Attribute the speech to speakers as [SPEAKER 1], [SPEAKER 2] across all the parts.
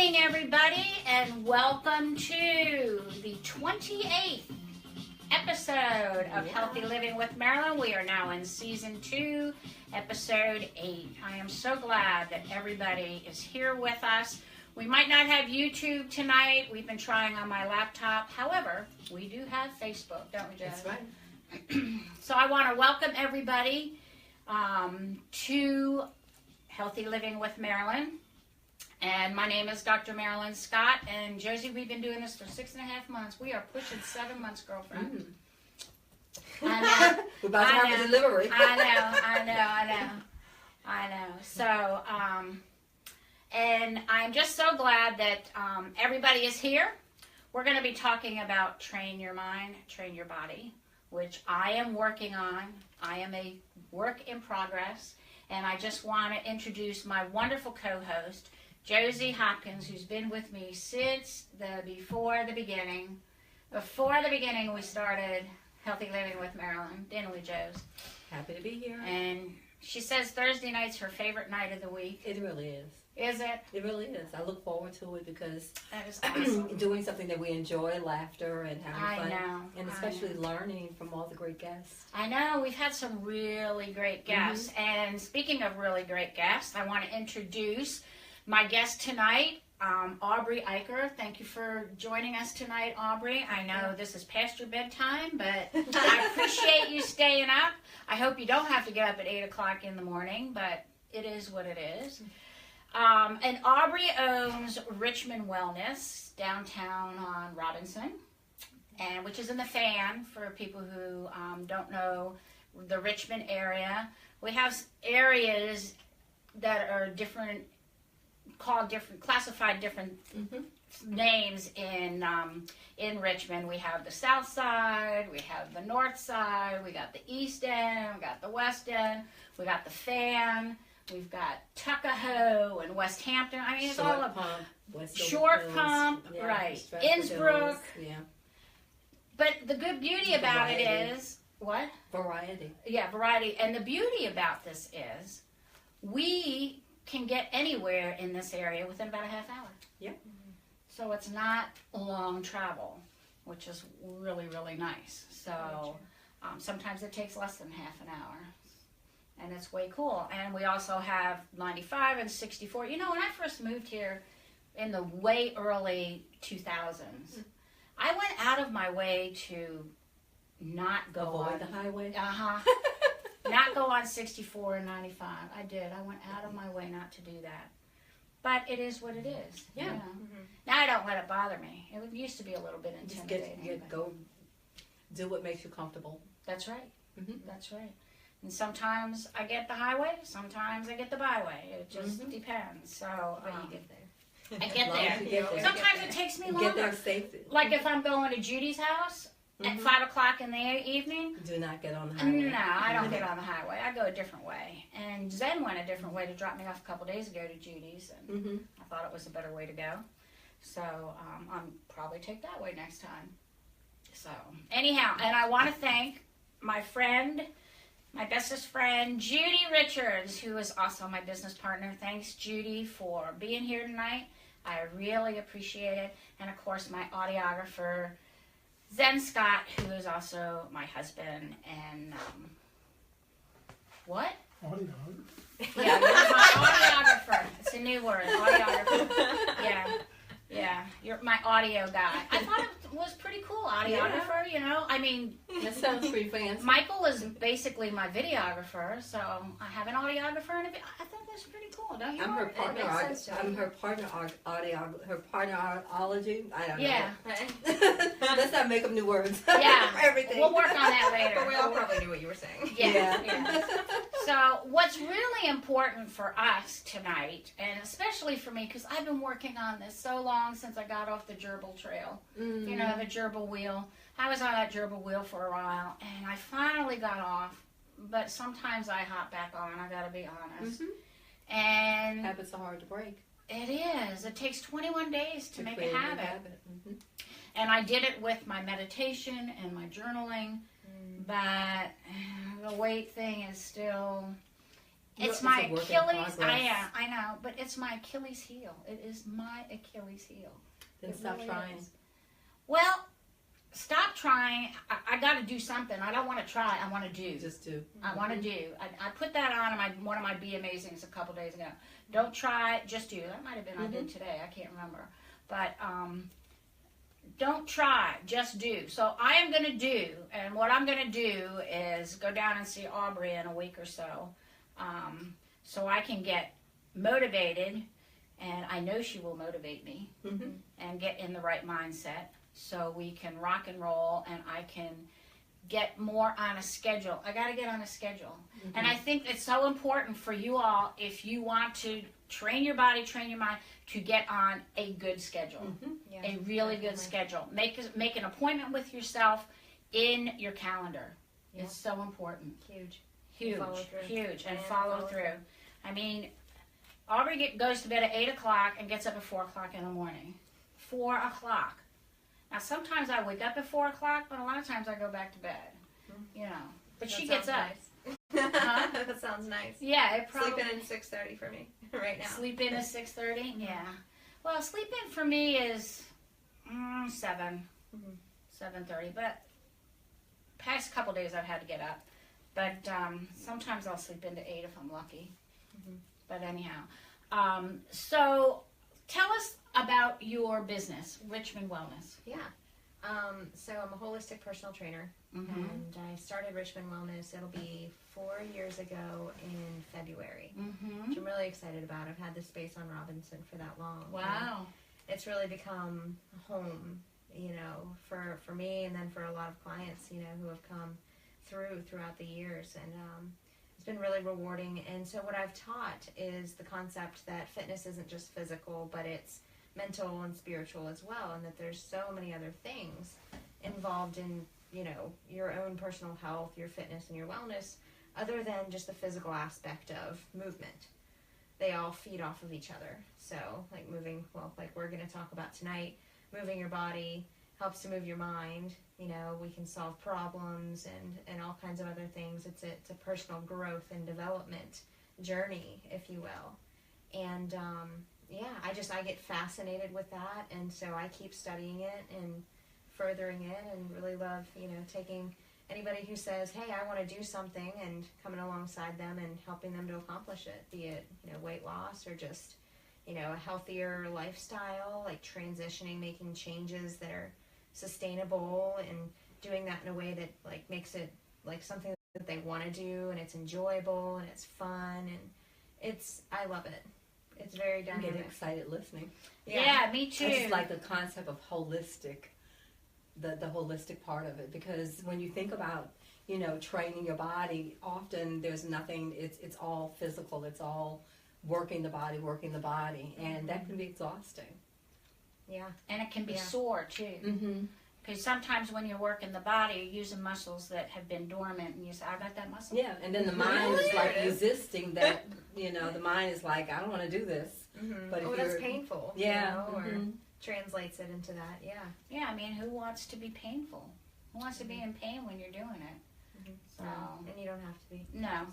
[SPEAKER 1] morning, everybody, and welcome to the 28th episode of Healthy Living with Marilyn. We are now in Season 2, Episode 8. I am so glad that everybody is here with us. We might not have YouTube tonight. We've been trying on my laptop. However, we do have Facebook, don't we, Joe?
[SPEAKER 2] That's right.
[SPEAKER 1] So I want to welcome everybody to Healthy Living with Marilyn. And my name is Dr. Marilyn Scott. And Josie, we've been doing this for 6.5 months. We are pushing 7 months, girlfriend. I know.
[SPEAKER 2] We're about to have a delivery.
[SPEAKER 1] I know. So, and I'm just so glad that everybody is here. We're going to be talking about train your mind, train your body, which I am working on. I am a work in progress. And I just want to introduce my wonderful co-host, Josi Hopkins, who's been with me since before the beginning. Before the beginning, we started Healthy Living with Marilyn, didn't we, Josie?
[SPEAKER 2] Happy to be here.
[SPEAKER 1] And she says Thursday night's her favorite night of the week.
[SPEAKER 2] It really is.
[SPEAKER 1] Is it?
[SPEAKER 2] It really is. I look forward to it because
[SPEAKER 1] that is awesome.
[SPEAKER 2] Doing something that we enjoy, laughter and having fun.
[SPEAKER 1] I know.
[SPEAKER 2] And especially learning from all the great guests.
[SPEAKER 1] I know. We've had some really great guests. And speaking of really great guests, I want to introduce my guest tonight, Aubrey Eicher. Thank you for joining us tonight, Aubrey. I know this is past your bedtime, but I appreciate you staying up. I hope you don't have to get up at 8 o'clock in the morning, but it is what it is. And Aubrey owns Richmond Wellness downtown on Robinson, and which is in the Fan for people who don't know the Richmond area. We have areas that are different, classified different names in Richmond. We have the South Side, we have the North Side, we got the East End, we got the West End, we got the Fan. We've got Tuckahoe and West Hampton. I mean, it's all of Short Pump, yeah, right? Innsbruck.
[SPEAKER 2] Yeah.
[SPEAKER 1] But the good beauty about it is what?
[SPEAKER 2] Variety.
[SPEAKER 1] Yeah, variety. And the beauty about this is we can get anywhere in this area within about a half hour.
[SPEAKER 2] Yeah.
[SPEAKER 1] So it's not long travel, which is really, really nice. So sometimes it takes less than half an hour. And it's way cool. And we also have 95 and 64. You know, when I first moved here in the way early 2000s, I went out of my way to not go
[SPEAKER 2] Avoid the highway?
[SPEAKER 1] Not go on 64 and 95. I did. I went out of my way not to do that. But it is what it is.
[SPEAKER 2] Yeah.
[SPEAKER 1] You know? Now I don't let it bother me. It used to be a little bit intimidating.
[SPEAKER 2] Just go do what makes you comfortable.
[SPEAKER 1] That's right. That's right. And sometimes I get the highway, sometimes I get the byway. It just depends. So
[SPEAKER 2] you get there.
[SPEAKER 1] I get there. Sometimes it takes me longer.
[SPEAKER 2] Get there safely.
[SPEAKER 1] Like if I'm going to Judy's house at 5 o'clock in the evening.
[SPEAKER 2] Do not get on the highway.
[SPEAKER 1] No, I don't get on the highway. I go a different way. And Zen went a different way to drop me off a couple days ago to Judy's. And I thought it was a better way to go. So I'll probably take that way next time. So anyhow, and I want to thank my friend, my bestest friend, Judy Richards, who is also my business partner. Thanks, Judy, for being here tonight. I really appreciate it. And, of course, my audiographer, Zen Scott, who is also my husband. And, what?
[SPEAKER 3] Audiographer?
[SPEAKER 1] Yeah, you're my audiographer. It's a new word, audiographer. Yeah, you're my audio guy. I thought it was pretty cool, audiographer, you know. I mean,
[SPEAKER 2] that sounds pretty fancy.
[SPEAKER 1] Michael is basically my videographer, so I have an audiographer, and I think that's pretty cool, don't you?
[SPEAKER 2] I'm her partner. I'm her partner audiology. I don't know.
[SPEAKER 1] Yeah.
[SPEAKER 2] Let's not make up new words.
[SPEAKER 1] Yeah.
[SPEAKER 2] Everything.
[SPEAKER 1] We'll work on that later.
[SPEAKER 4] But we all probably knew what you were saying.
[SPEAKER 1] Yeah. So what's really important for us tonight, and especially for me, because I've been working on this so long since I got off the gerbil trail, you know, the gerbil wheel. I was on that gerbil wheel for a while, and I finally got off, but sometimes I hop back on, I gotta be honest. And
[SPEAKER 2] habits are hard to break.
[SPEAKER 1] It is. It takes 21 days to make a habit. And I did it with my meditation and my journaling, but the weight thing is still, It's
[SPEAKER 2] Well,
[SPEAKER 1] my
[SPEAKER 2] it's a work in
[SPEAKER 1] Achilles.
[SPEAKER 2] progress.
[SPEAKER 1] I know, but it's my Achilles heel. It is my Achilles heel.
[SPEAKER 2] Then
[SPEAKER 1] It
[SPEAKER 2] stop
[SPEAKER 1] really
[SPEAKER 2] trying.
[SPEAKER 1] is. Well, stop trying. I got to do something. I don't want to try. I want to do.
[SPEAKER 2] Just do.
[SPEAKER 1] I want to do. I put that on in one of my Be Amazings a couple days ago. Don't try, just do. That might have been I did today. I can't remember. But don't try, just do. So I am going to do, and what I'm going to do is go down and see Aubrey in a week or so, so I can get motivated, and I know she will motivate me, and get in the right mindset so we can rock and roll, and I can get more on a schedule. I got to get on a schedule. And I think it's so important for you all, if you want to train your body, train your mind, to get on a good schedule.
[SPEAKER 4] Yeah,
[SPEAKER 1] A really good schedule. Make an appointment with yourself in your calendar.
[SPEAKER 4] Yeah.
[SPEAKER 1] It's so important.
[SPEAKER 4] Huge.
[SPEAKER 1] Huge.
[SPEAKER 4] Follow through.
[SPEAKER 1] Huge. And
[SPEAKER 4] And
[SPEAKER 1] follow
[SPEAKER 4] follow
[SPEAKER 1] through. I mean, Aubrey goes to bed at 8 o'clock and gets up at 4 o'clock in the morning. 4 o'clock. Now, sometimes I wake up at 4 o'clock, but a lot of times I go back to bed. You know. But she gets up. Huh?
[SPEAKER 4] That sounds nice.
[SPEAKER 1] Yeah, it probably...
[SPEAKER 4] Sleeping in 6:30 for me right now.
[SPEAKER 1] Sleep in at 6:30? Yeah. Well, sleep in for me is 7, 7:30. But past couple days I've had to get up. But sometimes I'll sleep into 8 if I'm lucky. But anyhow. So tell us about your business, Richmond Wellness.
[SPEAKER 4] Yeah. So I'm a holistic personal trainer, and I started Richmond Wellness. It'll be 4 years ago in February, which I'm really excited about. I've had this space on Robinson for that long.
[SPEAKER 1] Wow.
[SPEAKER 4] And it's really become a home, you know, for me, and then for a lot of clients, you know, who have come throughout the years, and it's been really rewarding. And so what I've taught is the concept that fitness isn't just physical, but it's mental and spiritual as well, and that there's so many other things involved in, you know, your own personal health, your fitness, and your wellness, other than just the physical aspect of movement. They all feed off of each other. So, like moving, well, like we're going to talk about tonight, moving your body helps to move your mind. You know, we can solve problems and all kinds of other things. It's a personal growth and development journey, if you will. And yeah, I get fascinated with that, and so I keep studying it and furthering it, and really love, you know, taking anybody who says, hey, I want to do something, and coming alongside them and helping them to accomplish it, be it, you know, weight loss or just, you know, a healthier lifestyle, like transitioning, making changes that are sustainable, and doing that in a way that like makes it like something that they want to do, and it's enjoyable and it's fun, and I love it. It's very
[SPEAKER 2] I'm
[SPEAKER 4] dynamic.
[SPEAKER 2] getting excited listening.
[SPEAKER 1] Yeah, me too.
[SPEAKER 2] I just like the concept of holistic, the holistic part of it, because when you think about, you know, training your body, often there's nothing, it's all physical, it's all working the body, and that can be exhausting.
[SPEAKER 4] Yeah.
[SPEAKER 1] And it can be
[SPEAKER 4] Yeah.
[SPEAKER 1] sore too. Because sometimes when you're working the body, you're using muscles that have been dormant, and you say, I got that muscle.
[SPEAKER 2] Yeah, and then the mind is like resisting that, you know, the mind is like, I don't want to do this. But if
[SPEAKER 4] that's
[SPEAKER 2] you're,
[SPEAKER 4] painful.
[SPEAKER 2] yeah,
[SPEAKER 4] You know, or translates it into that. Yeah.
[SPEAKER 1] Yeah, I mean, who wants to be painful? Who wants to be in pain when you're doing it? So,
[SPEAKER 4] And you don't have to be.
[SPEAKER 1] no.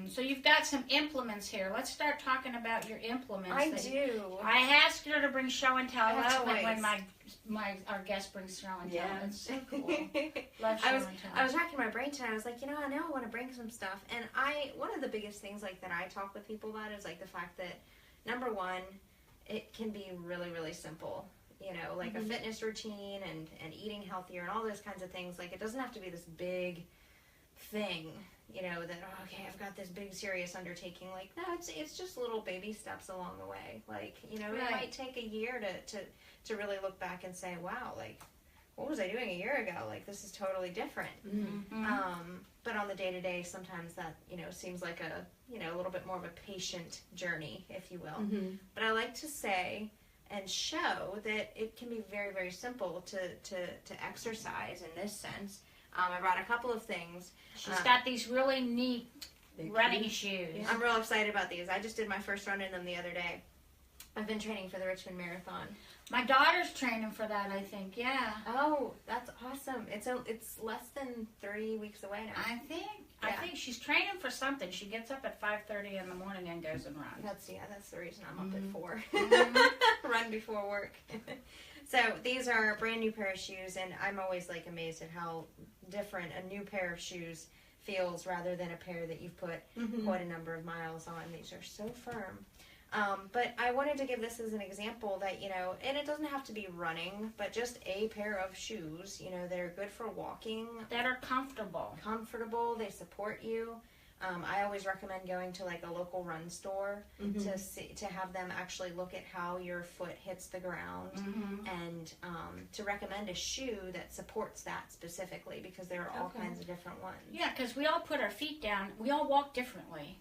[SPEAKER 1] So you've got some implements here. Let's start talking about your implements.
[SPEAKER 4] I
[SPEAKER 1] that-
[SPEAKER 4] do.
[SPEAKER 1] I asked her to bring show and tell
[SPEAKER 4] That's
[SPEAKER 1] when
[SPEAKER 4] nice.
[SPEAKER 1] our guest brings show and tell.
[SPEAKER 2] Yeah.
[SPEAKER 1] It's so cool. Love show
[SPEAKER 4] I was
[SPEAKER 1] and tell.
[SPEAKER 4] I was racking my brain tonight. I was like, you know, I know I want to bring some stuff, and one of the biggest things like that I talk with people about is like the fact that, number one, it can be really, really simple. You know, like a fitness routine and eating healthier and all those kinds of things. Like, it doesn't have to be this big thing, you know, that, oh, okay, I've got this big serious undertaking. Like, no, it's just little baby steps along the way. Like, you know,
[SPEAKER 1] Right.
[SPEAKER 4] it might take a year to really look back and say, wow, like, what was I doing a year ago? Like, this is totally different. But on the day-to-day, sometimes that, you know, seems like a little bit more of a patient journey, if you will. But I like to say and show that it can be very, very simple to exercise in this sense. I brought a couple of things.
[SPEAKER 1] She's got these really neat running shoes.
[SPEAKER 4] I'm real excited about these. I just did my first run in them the other day. I've been training for the Richmond Marathon.
[SPEAKER 1] My daughter's training for that, I think. Yeah.
[SPEAKER 4] Oh, that's awesome. awesome. It's less than 3 weeks away now.
[SPEAKER 1] I think she's training for something. She gets up at 5:30 in the morning and goes and runs.
[SPEAKER 4] That's the reason I'm up
[SPEAKER 1] Mm-hmm.
[SPEAKER 4] at 4. Run before work. So these are a brand new pair of shoes, and I'm always like amazed at how different a new pair of shoes feels rather than a pair that you've put quite a number of miles on. These are so firm. But I wanted to give this as an example that, and it doesn't have to be running, but just a pair of shoes, that are good for walking.
[SPEAKER 1] That are comfortable.
[SPEAKER 4] Comfortable, they support you. I always recommend going to like a local run store to have them actually look at how your foot hits the ground and to recommend a shoe that supports that specifically, because there are all kinds of different ones.
[SPEAKER 1] Yeah, because we all put our feet down. We all walk differently,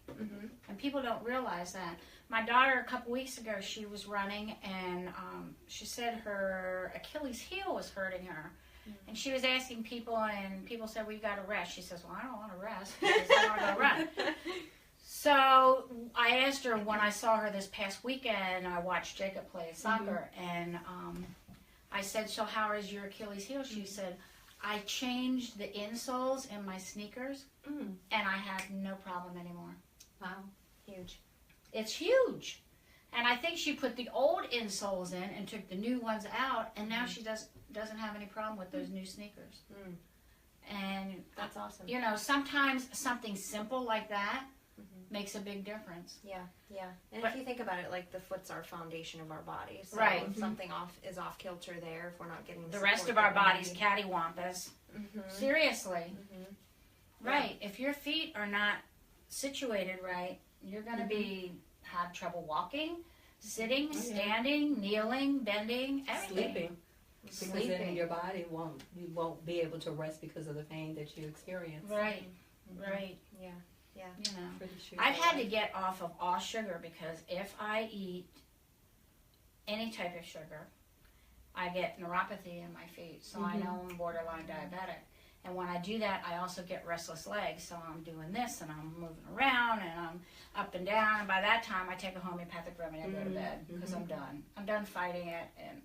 [SPEAKER 1] and people don't realize that. My daughter, a couple weeks ago, she was running, and she said her Achilles heel was hurting her. And she was asking people, and people said, "Well, you got to rest." She says, "Well, I don't want to rest because I want to go run." So I asked her when I saw her this past weekend. I watched Jacob play soccer, and I said, "So how is your Achilles heel?" She said, "I changed the insoles in my sneakers, and I have no problem anymore."
[SPEAKER 2] Wow.
[SPEAKER 4] Huge.
[SPEAKER 1] It's huge. And I think she put the old insoles in and took the new ones out, and now she doesn't have any problem with those new sneakers. And
[SPEAKER 4] That's awesome.
[SPEAKER 1] Sometimes something simple like that makes a big difference.
[SPEAKER 4] Yeah. And
[SPEAKER 1] But-
[SPEAKER 4] if you think about it, like the foot's our foundation of our body. So
[SPEAKER 1] Right.
[SPEAKER 4] if something is off kilter there, if we're not getting
[SPEAKER 1] The rest
[SPEAKER 4] support
[SPEAKER 1] of our
[SPEAKER 4] that we
[SPEAKER 1] body's
[SPEAKER 4] need.
[SPEAKER 1] cattywampus. Seriously. Right. If your feet are not situated right, you're going to have trouble walking, sitting, standing, kneeling, bending, everything.
[SPEAKER 2] Sleeping. Because then your body won't be able to rest because of the pain that you experience.
[SPEAKER 1] Right.
[SPEAKER 4] Yeah.
[SPEAKER 2] Pretty sure.
[SPEAKER 1] I've had to get off of all sugar because if I eat any type of sugar, I get neuropathy in my feet. So I know I'm borderline diabetic. And when I do that, I also get restless legs. So I'm doing this and I'm moving around and I'm up and down. And by that time, I take a homeopathic remedy and go to bed because I'm done. I'm done fighting it and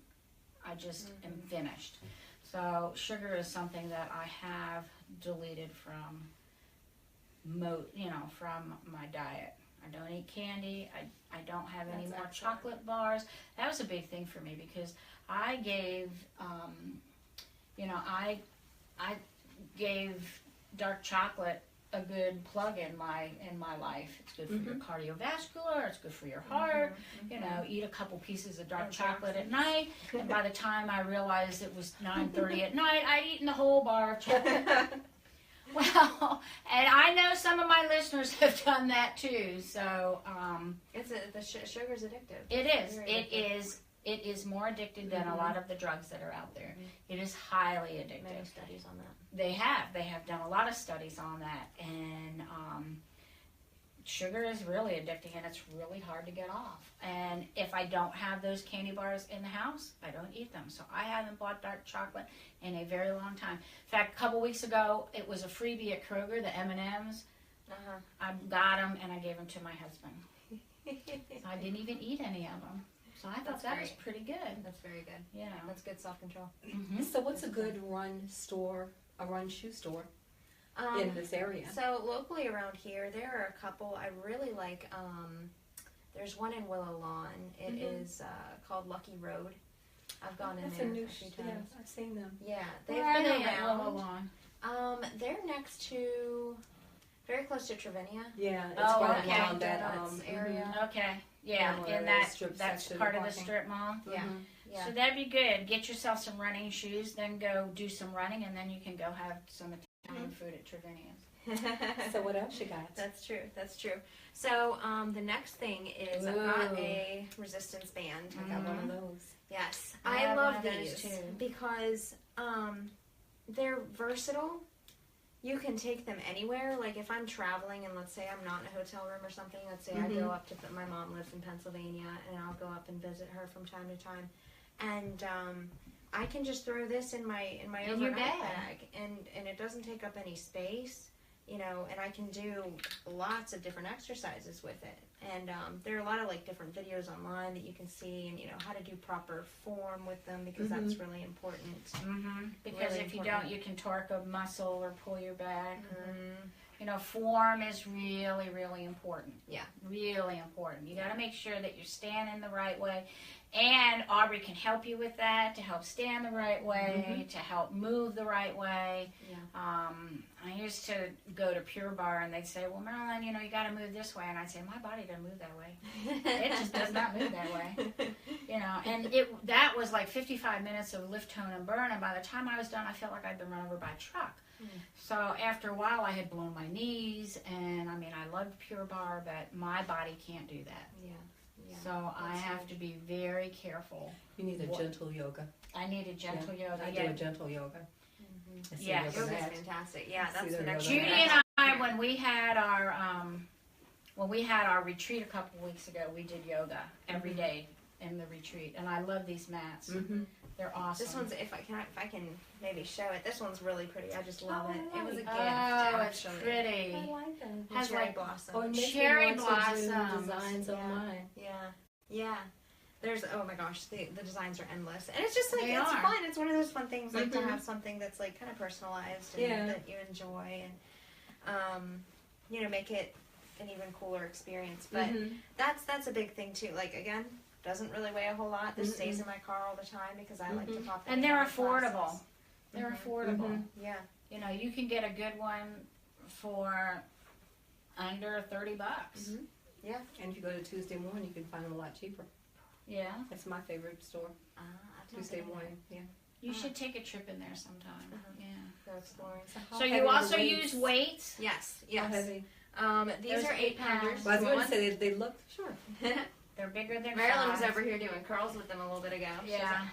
[SPEAKER 1] I just am finished. So sugar is something that I have deleted from from my diet. I don't eat candy. I don't have any more chocolate bars. That was a big thing for me because I gave, I gave dark chocolate a good plug in my life. It's good for your cardiovascular. It's good for your heart. Eat a couple pieces of dark chocolate at night, and by the time I realized it was 9:30 at night, I'd eaten the whole bar of chocolate. Well, and I know some of my listeners have done that too. So
[SPEAKER 4] The sugar's addictive.
[SPEAKER 1] it is.
[SPEAKER 4] Very
[SPEAKER 1] It
[SPEAKER 4] addictive.
[SPEAKER 1] is. It is more addictive than a lot of the drugs that are out there. It is highly addictive.
[SPEAKER 4] Many studies on that.
[SPEAKER 1] They have done a lot of studies on that, and sugar is really addicting, and it's really hard to get off. And if I don't have those candy bars in the house, I don't eat them. So I haven't bought dark chocolate in a very long time. In fact, a couple weeks ago, it was a freebie at Kroger, the M&Ms. I got them, and I gave them to my husband. So I didn't even eat any of them. So I thought that was pretty good.
[SPEAKER 4] That's very good. That's good self-control.
[SPEAKER 2] So what's a good run shoe store in this area?
[SPEAKER 4] So locally around here, there are a couple I really like. There's one in Willow Lawn. It is called Lucky Road. I've gone in there a few times.
[SPEAKER 2] Yeah, I've seen them.
[SPEAKER 4] Yeah, they've
[SPEAKER 1] Where are
[SPEAKER 4] been
[SPEAKER 1] they at Willow
[SPEAKER 4] around.
[SPEAKER 1] Lawn?
[SPEAKER 4] They're next to, very close to Trevinia.
[SPEAKER 2] Yeah, it's
[SPEAKER 1] Oh,
[SPEAKER 2] right
[SPEAKER 1] okay.
[SPEAKER 2] around that
[SPEAKER 4] Donuts area.
[SPEAKER 1] Okay. Yeah,
[SPEAKER 2] Where
[SPEAKER 1] in
[SPEAKER 2] the
[SPEAKER 1] that
[SPEAKER 2] strip
[SPEAKER 1] that's
[SPEAKER 2] section
[SPEAKER 1] part of the
[SPEAKER 2] parking.
[SPEAKER 1] strip mall.
[SPEAKER 4] Yeah. Yeah.
[SPEAKER 1] So that'd be good. Get yourself some running shoes, then go do some running, and then you can go have some Italian food at Trevinia's.
[SPEAKER 2] So what else you got?
[SPEAKER 4] That's true. That's true. So the next thing is I've got a resistance band.
[SPEAKER 2] I got one of those.
[SPEAKER 4] Yes,
[SPEAKER 1] I
[SPEAKER 4] I
[SPEAKER 1] have
[SPEAKER 4] love
[SPEAKER 1] one of those
[SPEAKER 4] these
[SPEAKER 1] too.
[SPEAKER 4] because they're versatile. You can take them anywhere. Like if I'm traveling and let's say I'm not in a hotel room or something. Let's say I go up to my mom lives in Pennsylvania and I'll go up and visit her from time to time, and I can just throw this in my
[SPEAKER 1] In your
[SPEAKER 4] overnight
[SPEAKER 1] bag.
[SPEAKER 4] bag, and it doesn't take up any space. you know, and I can do lots of different exercises with it. And there are a lot of like different videos online that you can see, and you know how to do proper form with them, because that's really important.
[SPEAKER 1] Because
[SPEAKER 4] Really
[SPEAKER 1] if you
[SPEAKER 4] important.
[SPEAKER 1] don't, you can torque a muscle or pull your back. You know, form is really, really important.
[SPEAKER 4] Yeah.
[SPEAKER 1] Really important. You got to make sure that you're standing the right way. And Aubrey can help you with that, to help stand the right way, to help move the right way.
[SPEAKER 4] Yeah.
[SPEAKER 1] I used to go to Pure Barre, and they'd say, well, Marilyn, you know, you got to move this way. And I'd say, my body doesn't move that way. It just does not move that way. You know, and that was like 55 minutes of lift, tone, and burn. And by the time I was done, I felt like I'd been run over by a truck. So after a while, I had blown my knees, and I mean, I loved Pure Barre, but my body can't do that.
[SPEAKER 4] Yeah.
[SPEAKER 1] So I have to be very careful.
[SPEAKER 2] You need a gentle yoga.
[SPEAKER 1] I need a gentle yoga.
[SPEAKER 2] I do a gentle yoga.
[SPEAKER 1] Yes.
[SPEAKER 4] Yoga's fantastic. Yeah, that's the next
[SPEAKER 1] Judy
[SPEAKER 4] one.
[SPEAKER 1] and I, when we had our retreat a couple weeks ago, we did yoga every day in the retreat, and I love these mats. They're awesome.
[SPEAKER 4] This one's, if I can maybe show it. This one's really pretty. I just love it. It was a gift.
[SPEAKER 1] Oh, it's
[SPEAKER 4] actually.
[SPEAKER 1] pretty.
[SPEAKER 2] I like them.
[SPEAKER 1] Has
[SPEAKER 4] Cherry
[SPEAKER 1] like
[SPEAKER 4] blossom.
[SPEAKER 2] Or make
[SPEAKER 1] cherry
[SPEAKER 2] me want to do
[SPEAKER 1] blossoms.
[SPEAKER 2] designs on mine.
[SPEAKER 4] Yeah. There's, oh my gosh, the designs are endless. And it's just like,
[SPEAKER 1] They
[SPEAKER 4] it's
[SPEAKER 1] are.
[SPEAKER 4] fun. It's one of those fun things, like to have something that's like kind of personalized and that you enjoy, and, you know, make it an even cooler experience. But that's a big thing too. Like, again, doesn't really weigh a whole lot. This stays in my car all the time because I like to pop it
[SPEAKER 1] And
[SPEAKER 4] in
[SPEAKER 1] they're
[SPEAKER 4] the
[SPEAKER 1] affordable.
[SPEAKER 4] classes.
[SPEAKER 1] They're affordable.
[SPEAKER 4] Yeah.
[SPEAKER 1] You know, you can get a good one for under $30.
[SPEAKER 4] Yeah.
[SPEAKER 2] And if you go to Tuesday morning, you can find them a lot cheaper.
[SPEAKER 1] Yeah.
[SPEAKER 2] That's my favorite store. Tuesday morning. Yeah.
[SPEAKER 1] You should take a trip in there sometime. Yeah.
[SPEAKER 4] Go exploring.
[SPEAKER 1] So you also use weights?
[SPEAKER 4] Yes.
[SPEAKER 2] How
[SPEAKER 4] Yes.
[SPEAKER 2] heavy?
[SPEAKER 4] These
[SPEAKER 1] Those
[SPEAKER 4] are
[SPEAKER 1] 8
[SPEAKER 4] 8-pounders.
[SPEAKER 2] Well, I was going to say they look sure.
[SPEAKER 1] They're bigger than
[SPEAKER 4] Marilyn was
[SPEAKER 1] 5.
[SPEAKER 4] over here doing curls with them a little bit ago.
[SPEAKER 1] Yeah.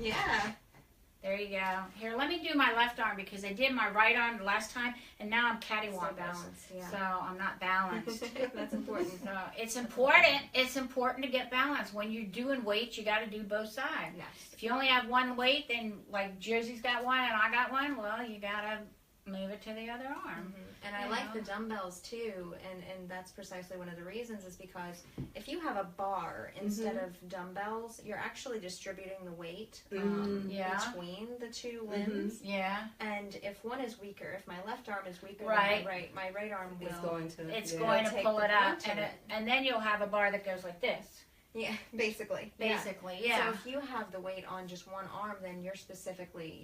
[SPEAKER 4] Yeah.
[SPEAKER 1] There you go. Here, let me do my left arm because I did my right arm the last time, and now I'm cattywampus.
[SPEAKER 4] Balance. Yeah.
[SPEAKER 1] So I'm not balanced.
[SPEAKER 4] That's important.
[SPEAKER 1] So it's important. It's important to get balanced. When you're doing weights, you got to do both sides.
[SPEAKER 4] Yes.
[SPEAKER 1] If you only have one weight, then like Josie's got one and I got one, well, you got to move it to the other arm.
[SPEAKER 4] And I like the dumbbells too, and that's precisely one of the reasons, is because if you have a bar instead of dumbbells, you're actually distributing the weight between the two limbs.
[SPEAKER 1] Yeah.
[SPEAKER 4] And if one is weaker, if my left arm is weaker
[SPEAKER 1] Right.
[SPEAKER 4] than my right arm will.
[SPEAKER 2] It's going to.
[SPEAKER 1] It's
[SPEAKER 2] yeah.
[SPEAKER 1] going to
[SPEAKER 4] Take
[SPEAKER 1] pull
[SPEAKER 4] the
[SPEAKER 1] it up,
[SPEAKER 4] brunt of it.
[SPEAKER 1] and then you'll have a bar that goes like this.
[SPEAKER 4] Yeah, basically.
[SPEAKER 1] Basically, yeah.
[SPEAKER 4] So if you have the weight on just one arm, then you're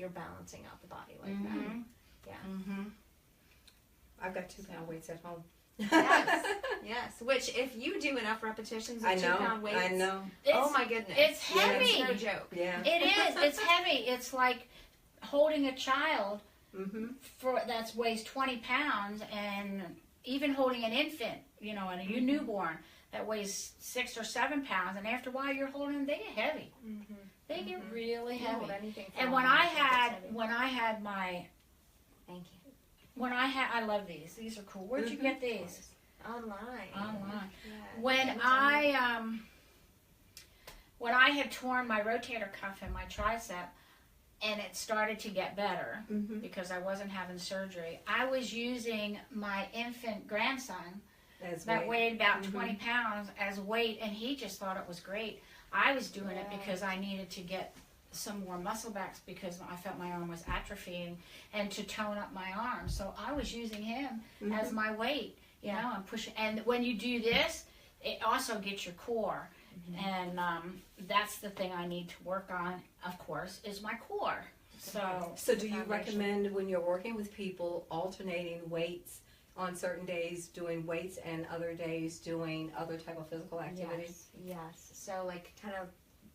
[SPEAKER 4] balancing out the body like that. Yeah.
[SPEAKER 2] I've got 2-pound weights at home.
[SPEAKER 4] Yes. Yes. Which, if you do enough repetitions of 2-pound weights,
[SPEAKER 2] I know.
[SPEAKER 4] Oh my goodness.
[SPEAKER 1] It's heavy.
[SPEAKER 4] It's no joke.
[SPEAKER 2] Yeah.
[SPEAKER 1] It is. It's heavy. It's like holding a child that weighs 20 pounds, and even holding an infant, you know, and a newborn that weighs 6 or 7 pounds. And after a while, you're holding them. They get heavy. They get really heavy. And when I had my,
[SPEAKER 4] Thank you.
[SPEAKER 1] I love these. These are cool. Where'd you get these?
[SPEAKER 4] Online. Yeah.
[SPEAKER 1] When I had torn my rotator cuff in my tricep, and it started to get better because I wasn't having surgery, I was using my infant grandson that weighed about 20 pounds as weight, and he just thought it was great. I was doing it because I needed to get some more muscle backs because I felt my arm was atrophying, and to tone up my arm. So I was using him as my weight, you know, and pushing. And when you do this, it also gets your core. And that's the thing I need to work on, of course, is my core.
[SPEAKER 2] So do you recommend, when you're working with people, alternating weights on certain days, doing weights, and other days doing other type of physical activities?
[SPEAKER 4] Yes. So like kind of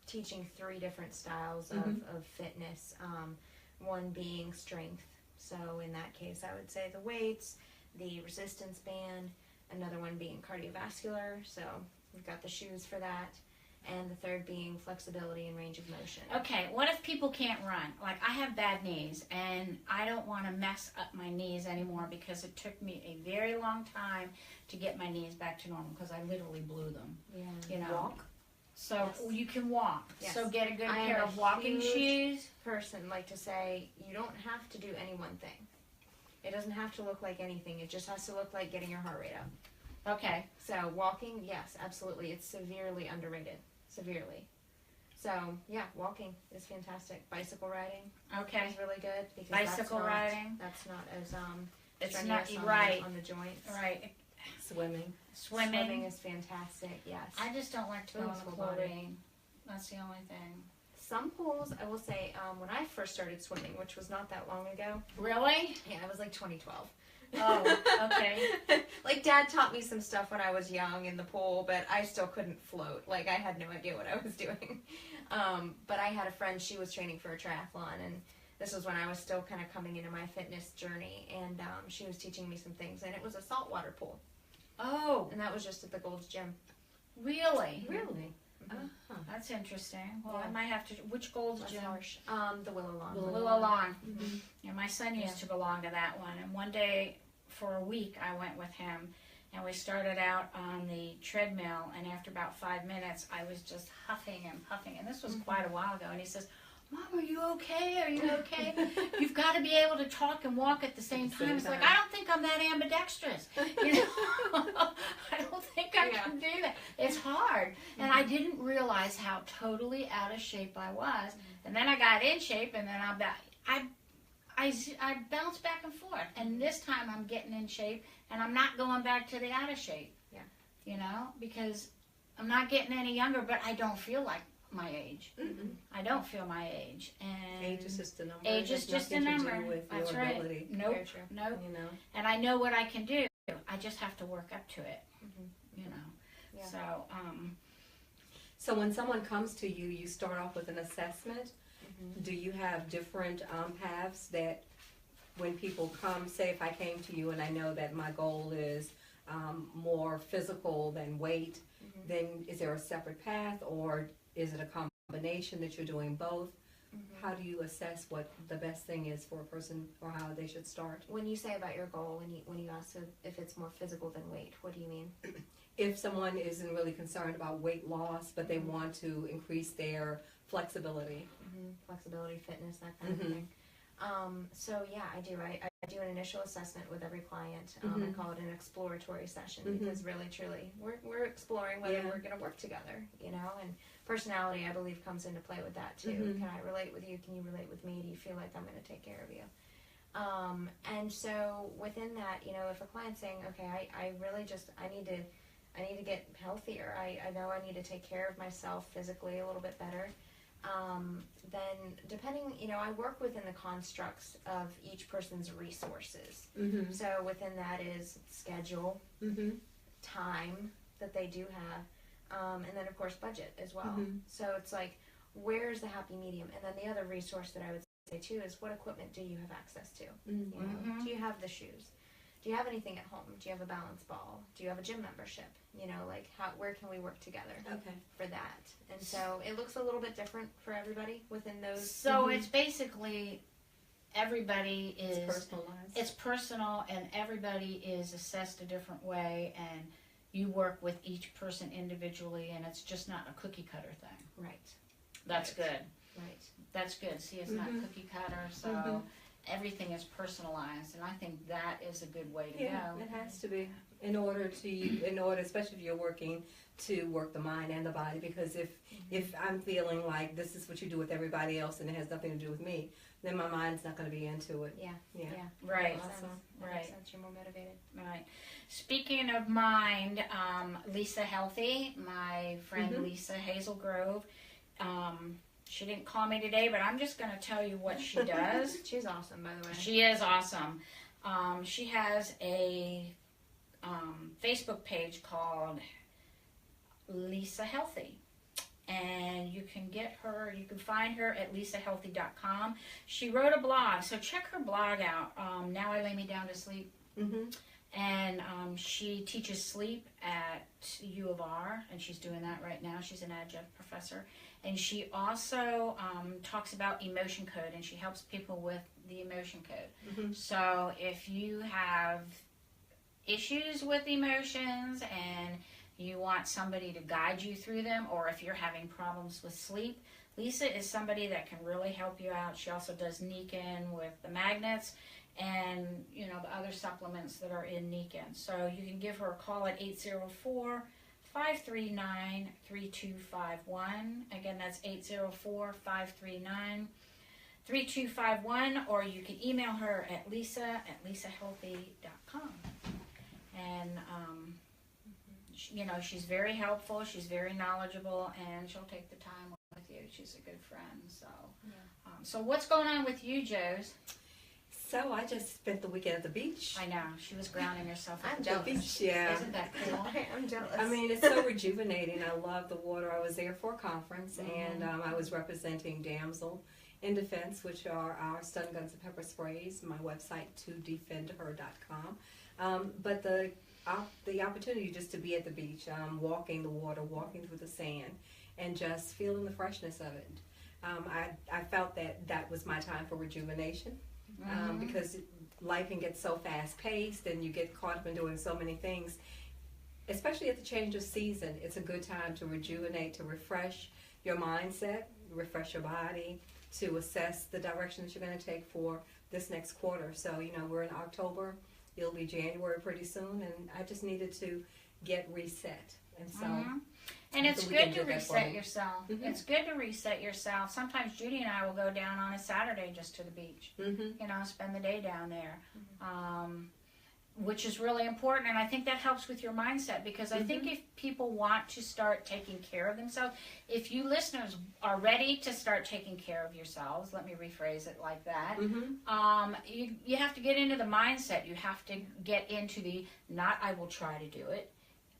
[SPEAKER 4] teaching 3 different styles of fitness, one being strength. So in that case, I would say the weights, the resistance band, another one being cardiovascular, so we've got the shoes for that, and the third being flexibility and range of motion.
[SPEAKER 1] Okay, what if people can't run? Like, I have bad knees, and I don't want to mess up my knees anymore because it took me a very long time to get my knees back to normal because I literally blew them.
[SPEAKER 4] Yeah.
[SPEAKER 1] You know?
[SPEAKER 2] Walk?
[SPEAKER 1] So you can walk.
[SPEAKER 4] Yes.
[SPEAKER 1] So get a good
[SPEAKER 4] I am
[SPEAKER 1] pair
[SPEAKER 4] a
[SPEAKER 1] of walking
[SPEAKER 4] huge
[SPEAKER 1] shoes.
[SPEAKER 4] person like to say you don't have to do any one thing. It doesn't have to look like anything. It just has to look like getting your heart rate up.
[SPEAKER 1] Okay.
[SPEAKER 4] So walking, yes, absolutely. It's severely underrated. Severely. So yeah, walking is fantastic. Bicycle riding
[SPEAKER 1] Okay.
[SPEAKER 4] is really good because
[SPEAKER 1] Bicycle riding.
[SPEAKER 4] That's not as
[SPEAKER 1] It's
[SPEAKER 4] strenuous
[SPEAKER 1] not
[SPEAKER 4] on
[SPEAKER 1] right.
[SPEAKER 4] on the joints.
[SPEAKER 1] Right.
[SPEAKER 2] Swimming.
[SPEAKER 1] Swimming.
[SPEAKER 4] is fantastic. Yes.
[SPEAKER 1] I just don't like to go
[SPEAKER 4] Really
[SPEAKER 1] in the
[SPEAKER 4] full body.
[SPEAKER 1] chlorine. That's the only thing.
[SPEAKER 4] Some pools, I will say, when I first started swimming, which was not that long ago.
[SPEAKER 1] Really?
[SPEAKER 4] Yeah, it was like 2012.
[SPEAKER 1] Oh, okay.
[SPEAKER 4] Like Dad taught me some stuff when I was young in the pool, but I still couldn't float. Like I had no idea what I was doing. But I had a friend, she was training for a triathlon, and this was when I was still kind of coming into my fitness journey, and she was teaching me some things, and it was a saltwater pool,
[SPEAKER 1] Oh,
[SPEAKER 4] and that was just at the Gold's Gym.
[SPEAKER 1] really?
[SPEAKER 2] Really?
[SPEAKER 4] Mhm.
[SPEAKER 1] That's interesting. Well,
[SPEAKER 4] Yeah.
[SPEAKER 1] I might have to. Which Gold's
[SPEAKER 4] Less
[SPEAKER 1] Gym?
[SPEAKER 4] harsh. The Willow Lawn.
[SPEAKER 1] Willow Lawn.
[SPEAKER 2] Mhm.
[SPEAKER 1] Yeah, my son used to belong to that one, and one day for a week I went with him, and we started out on the treadmill, and after about 5 minutes I was just huffing and puffing, and this was quite a while ago, and he says, "Mom, are you okay? Are you okay? You've got to be able to talk and walk at the same time." It's like, I don't think I'm that ambidextrous. You know? I don't think I can do that. It's hard. And I didn't realize how totally out of shape I was. And then I got in shape, and then I bounced back and forth. And this time I'm getting in shape, and I'm not going back to the out of shape.
[SPEAKER 4] Yeah.
[SPEAKER 1] You know, because I'm not getting any younger, but I don't feel like my age.
[SPEAKER 2] Mhm.
[SPEAKER 1] I don't feel my age. And
[SPEAKER 2] Age is just a number.
[SPEAKER 1] Age
[SPEAKER 2] It
[SPEAKER 1] is
[SPEAKER 2] has
[SPEAKER 1] just a
[SPEAKER 2] nothing to
[SPEAKER 1] number.
[SPEAKER 2] do with
[SPEAKER 1] That's
[SPEAKER 2] your
[SPEAKER 1] right.
[SPEAKER 2] ability.
[SPEAKER 1] Nope.
[SPEAKER 4] Very true.
[SPEAKER 1] Nope.
[SPEAKER 2] You know.
[SPEAKER 1] And I know what I can do. I just have to work up to it.
[SPEAKER 4] Mhm.
[SPEAKER 1] You know.
[SPEAKER 4] Yeah.
[SPEAKER 1] So,
[SPEAKER 2] So when someone comes to you, you start off with an assessment.
[SPEAKER 4] Mhm.
[SPEAKER 2] Do you have different paths that when people come, say if I came to you and I know that my goal is more physical than weight,
[SPEAKER 4] Mhm.
[SPEAKER 2] then is there a separate path, or is it a combination that you're doing both?
[SPEAKER 4] Mhm.
[SPEAKER 2] How do you assess what the best thing is for a person or how they should start?
[SPEAKER 4] When you say about your goal, when you ask if it's more physical than weight, what do you mean?
[SPEAKER 2] If someone isn't really concerned about weight loss, but they want to increase their flexibility.
[SPEAKER 4] Flexibility, fitness, that kind of
[SPEAKER 2] Mhm.
[SPEAKER 4] thing. So yeah, I do. I do an initial assessment with every client. I
[SPEAKER 2] Mhm.
[SPEAKER 4] call it an exploratory session
[SPEAKER 2] Mhm.
[SPEAKER 4] because really, truly, we're exploring whether
[SPEAKER 2] Yeah.
[SPEAKER 4] we're going to work together, you know. And personality, I believe, comes into play with that too.
[SPEAKER 2] Mhm.
[SPEAKER 4] Can I relate with you? Can you relate with me? Do you feel like I'm going to take care of you? And so within that, you know, if a client's saying, okay, I really just I need to get healthier. I know I need to take care of myself physically a little bit better. Then depending, you know, I work within the constructs of each person's resources.
[SPEAKER 2] Mm-hmm.
[SPEAKER 4] So within that is schedule,
[SPEAKER 2] Mm-hmm.
[SPEAKER 4] time that they do have, and then of course budget as well.
[SPEAKER 2] Mhm.
[SPEAKER 4] So it's like, where's the happy medium? And then the other resource that I would say too is, what equipment do you have access to?
[SPEAKER 2] Mm-hmm.
[SPEAKER 4] You know,
[SPEAKER 1] Mhm.
[SPEAKER 4] do you have the shoes? Do you have anything at home? Do you have a balance ball? Do you have a gym membership? You know, like where can we work together
[SPEAKER 2] Okay.
[SPEAKER 4] for that? And so it looks a little bit different for everybody within those.
[SPEAKER 1] so it's basically everybody is.
[SPEAKER 2] It's personalized.
[SPEAKER 1] It's personal, and everybody is assessed a different way, and you work with each person individually, and it's just not a cookie cutter thing.
[SPEAKER 4] Right,
[SPEAKER 1] That's good.
[SPEAKER 4] right.
[SPEAKER 1] That's good. See, it's not
[SPEAKER 2] Mhm.
[SPEAKER 1] cookie cutter, so
[SPEAKER 2] Mhm.
[SPEAKER 1] everything is personalized, and I think that is a good way to
[SPEAKER 2] Yeah,
[SPEAKER 1] go.
[SPEAKER 2] it has to be in order, especially if you're working to work the mind and the body. Because if I'm feeling like this is what you do with everybody else and it has nothing to do with me, then my mind's not going to be into it.
[SPEAKER 4] Yeah,
[SPEAKER 2] Yeah.
[SPEAKER 4] yeah.
[SPEAKER 1] Right.
[SPEAKER 4] That makes sense. That
[SPEAKER 1] Right.
[SPEAKER 4] makes sense. You're more motivated.
[SPEAKER 1] Right. Speaking of mind, Lisa Healthy, my friend
[SPEAKER 2] Mhm.
[SPEAKER 1] Lisa Hazelgrove, she didn't call me today, but I'm just going to tell you what she does.
[SPEAKER 4] She's awesome, by the way.
[SPEAKER 1] She is awesome. She has a Facebook page called Lisa Healthy. And you can find her at lisahealthy.com. She wrote a blog, so check her blog out. Now I Lay Me Down to Sleep.
[SPEAKER 2] Mm-hmm.
[SPEAKER 1] And she teaches sleep at U of R, and she's doing that right now. She's an adjunct professor. And she also talks about emotion code, and she helps people with the emotion code.
[SPEAKER 2] Mm-hmm.
[SPEAKER 1] So if you have issues with emotions and you want somebody to guide you through them, or if you're having problems with sleep, Lisa is somebody that can really help you out. She also does Nikken with the magnets and, you know, the other supplements that are in Nikken. So you can give her a call at 804-539-3251. Again, that's 804-539-3251, or you can email her at lisa@lisahealthy.com. And, you know, she's very helpful, she's very knowledgeable, and she'll take the time with you. She's a good friend. So, so what's going on with you, Joes?
[SPEAKER 2] So I just spent the weekend at the beach.
[SPEAKER 1] I know, she was grounding herself at
[SPEAKER 4] I'm
[SPEAKER 1] the
[SPEAKER 4] jealous.
[SPEAKER 1] beach.
[SPEAKER 2] Yeah.
[SPEAKER 1] Isn't that cool?
[SPEAKER 4] I'm jealous.
[SPEAKER 2] I mean, it's so rejuvenating. I love the water. I was there for a conference, and I was representing Damsel in Defense, which are our stun guns and pepper sprays. My website, todefendher.com. But the opportunity just to be at the beach, walking the water, walking through the sand, and just feeling the freshness of it. I felt that was my time for rejuvenation. Because life can get so fast paced and you get caught up in doing so many things, especially at the change of season. It's a good time to rejuvenate, to refresh your mindset, refresh your body, to assess the direction that you're going to take for this next quarter. So, you know, we're in October, it'll be January pretty soon, and I just needed to get reset. And so
[SPEAKER 1] and it's
[SPEAKER 2] so
[SPEAKER 1] good to reset yourself. It's good to reset yourself. Sometimes Judy and I will go down on a Saturday just to the beach. You know, spend the day down there, which is really important. And I think that helps with your mindset, because I think if people want to start taking care of themselves, if you listeners are ready to start taking care of yourselves, let me rephrase it like that, you have to get into the mindset. You have to get into the, not I will try to do it,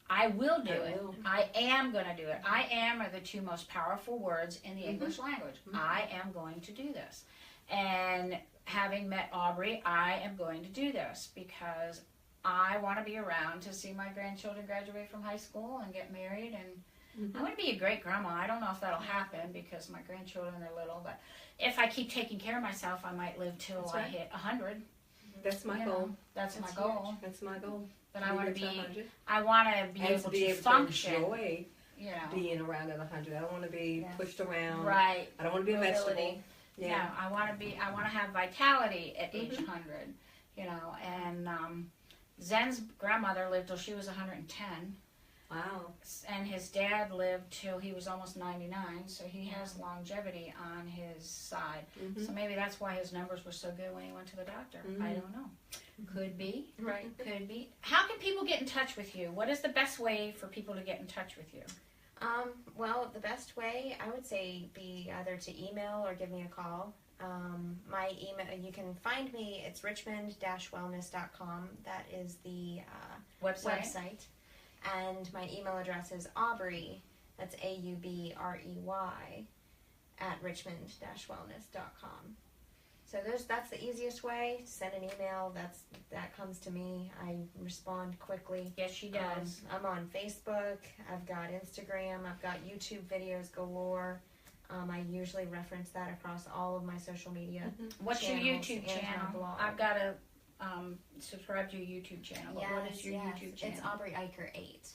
[SPEAKER 1] I will do it. I am going to do it. I am are the two most powerful words in the English language. I am going to do this. And having met Aubrey, I am going to do this because I want to be around to see my grandchildren graduate from high school and get married. And I want to be a great grandma. I don't know if that'll happen because my grandchildren are little. But if I keep taking care of myself, I might live till I hit 100.
[SPEAKER 2] that's my goal.
[SPEAKER 1] That's my goal.
[SPEAKER 2] That's my goal.
[SPEAKER 1] But I want to be.
[SPEAKER 2] 100.
[SPEAKER 1] I want to be able to function.
[SPEAKER 2] Enjoy
[SPEAKER 1] You know.
[SPEAKER 2] being around at 100. I don't want to be pushed around.
[SPEAKER 1] Right.
[SPEAKER 2] I don't want to be a vegetable.
[SPEAKER 1] Yeah. No, I want to have vitality at age 100. You know, and Zen's grandmother lived till she was 110.
[SPEAKER 2] Wow.
[SPEAKER 1] And his dad lived till he was almost 99, so he has longevity on his side. So maybe that's why his numbers were so good when he went to the doctor. I don't know. Could be.
[SPEAKER 4] Right.
[SPEAKER 1] Could be. How can people get in touch with you? What is the best way for people to get in touch with you?
[SPEAKER 4] Well, the best way, I would say, be either to email or give me a call. My email, you can find me, it's richmond-wellness.com. That is the website. And my email address is Aubrey, that's Aubrey, at richmond-wellness.com. So that's the easiest way. Send an email. That comes to me. I respond quickly.
[SPEAKER 1] Yes, she does.
[SPEAKER 4] I'm on Facebook. I've got Instagram. I've got YouTube videos galore. I usually reference that across all of my social media.
[SPEAKER 1] What's your
[SPEAKER 4] channels
[SPEAKER 1] YouTube
[SPEAKER 4] and my
[SPEAKER 1] channel?
[SPEAKER 4] blog.
[SPEAKER 1] I've got to subscribe to your YouTube channel. But what is your YouTube channel?
[SPEAKER 4] It's Aubrey Eicher 8.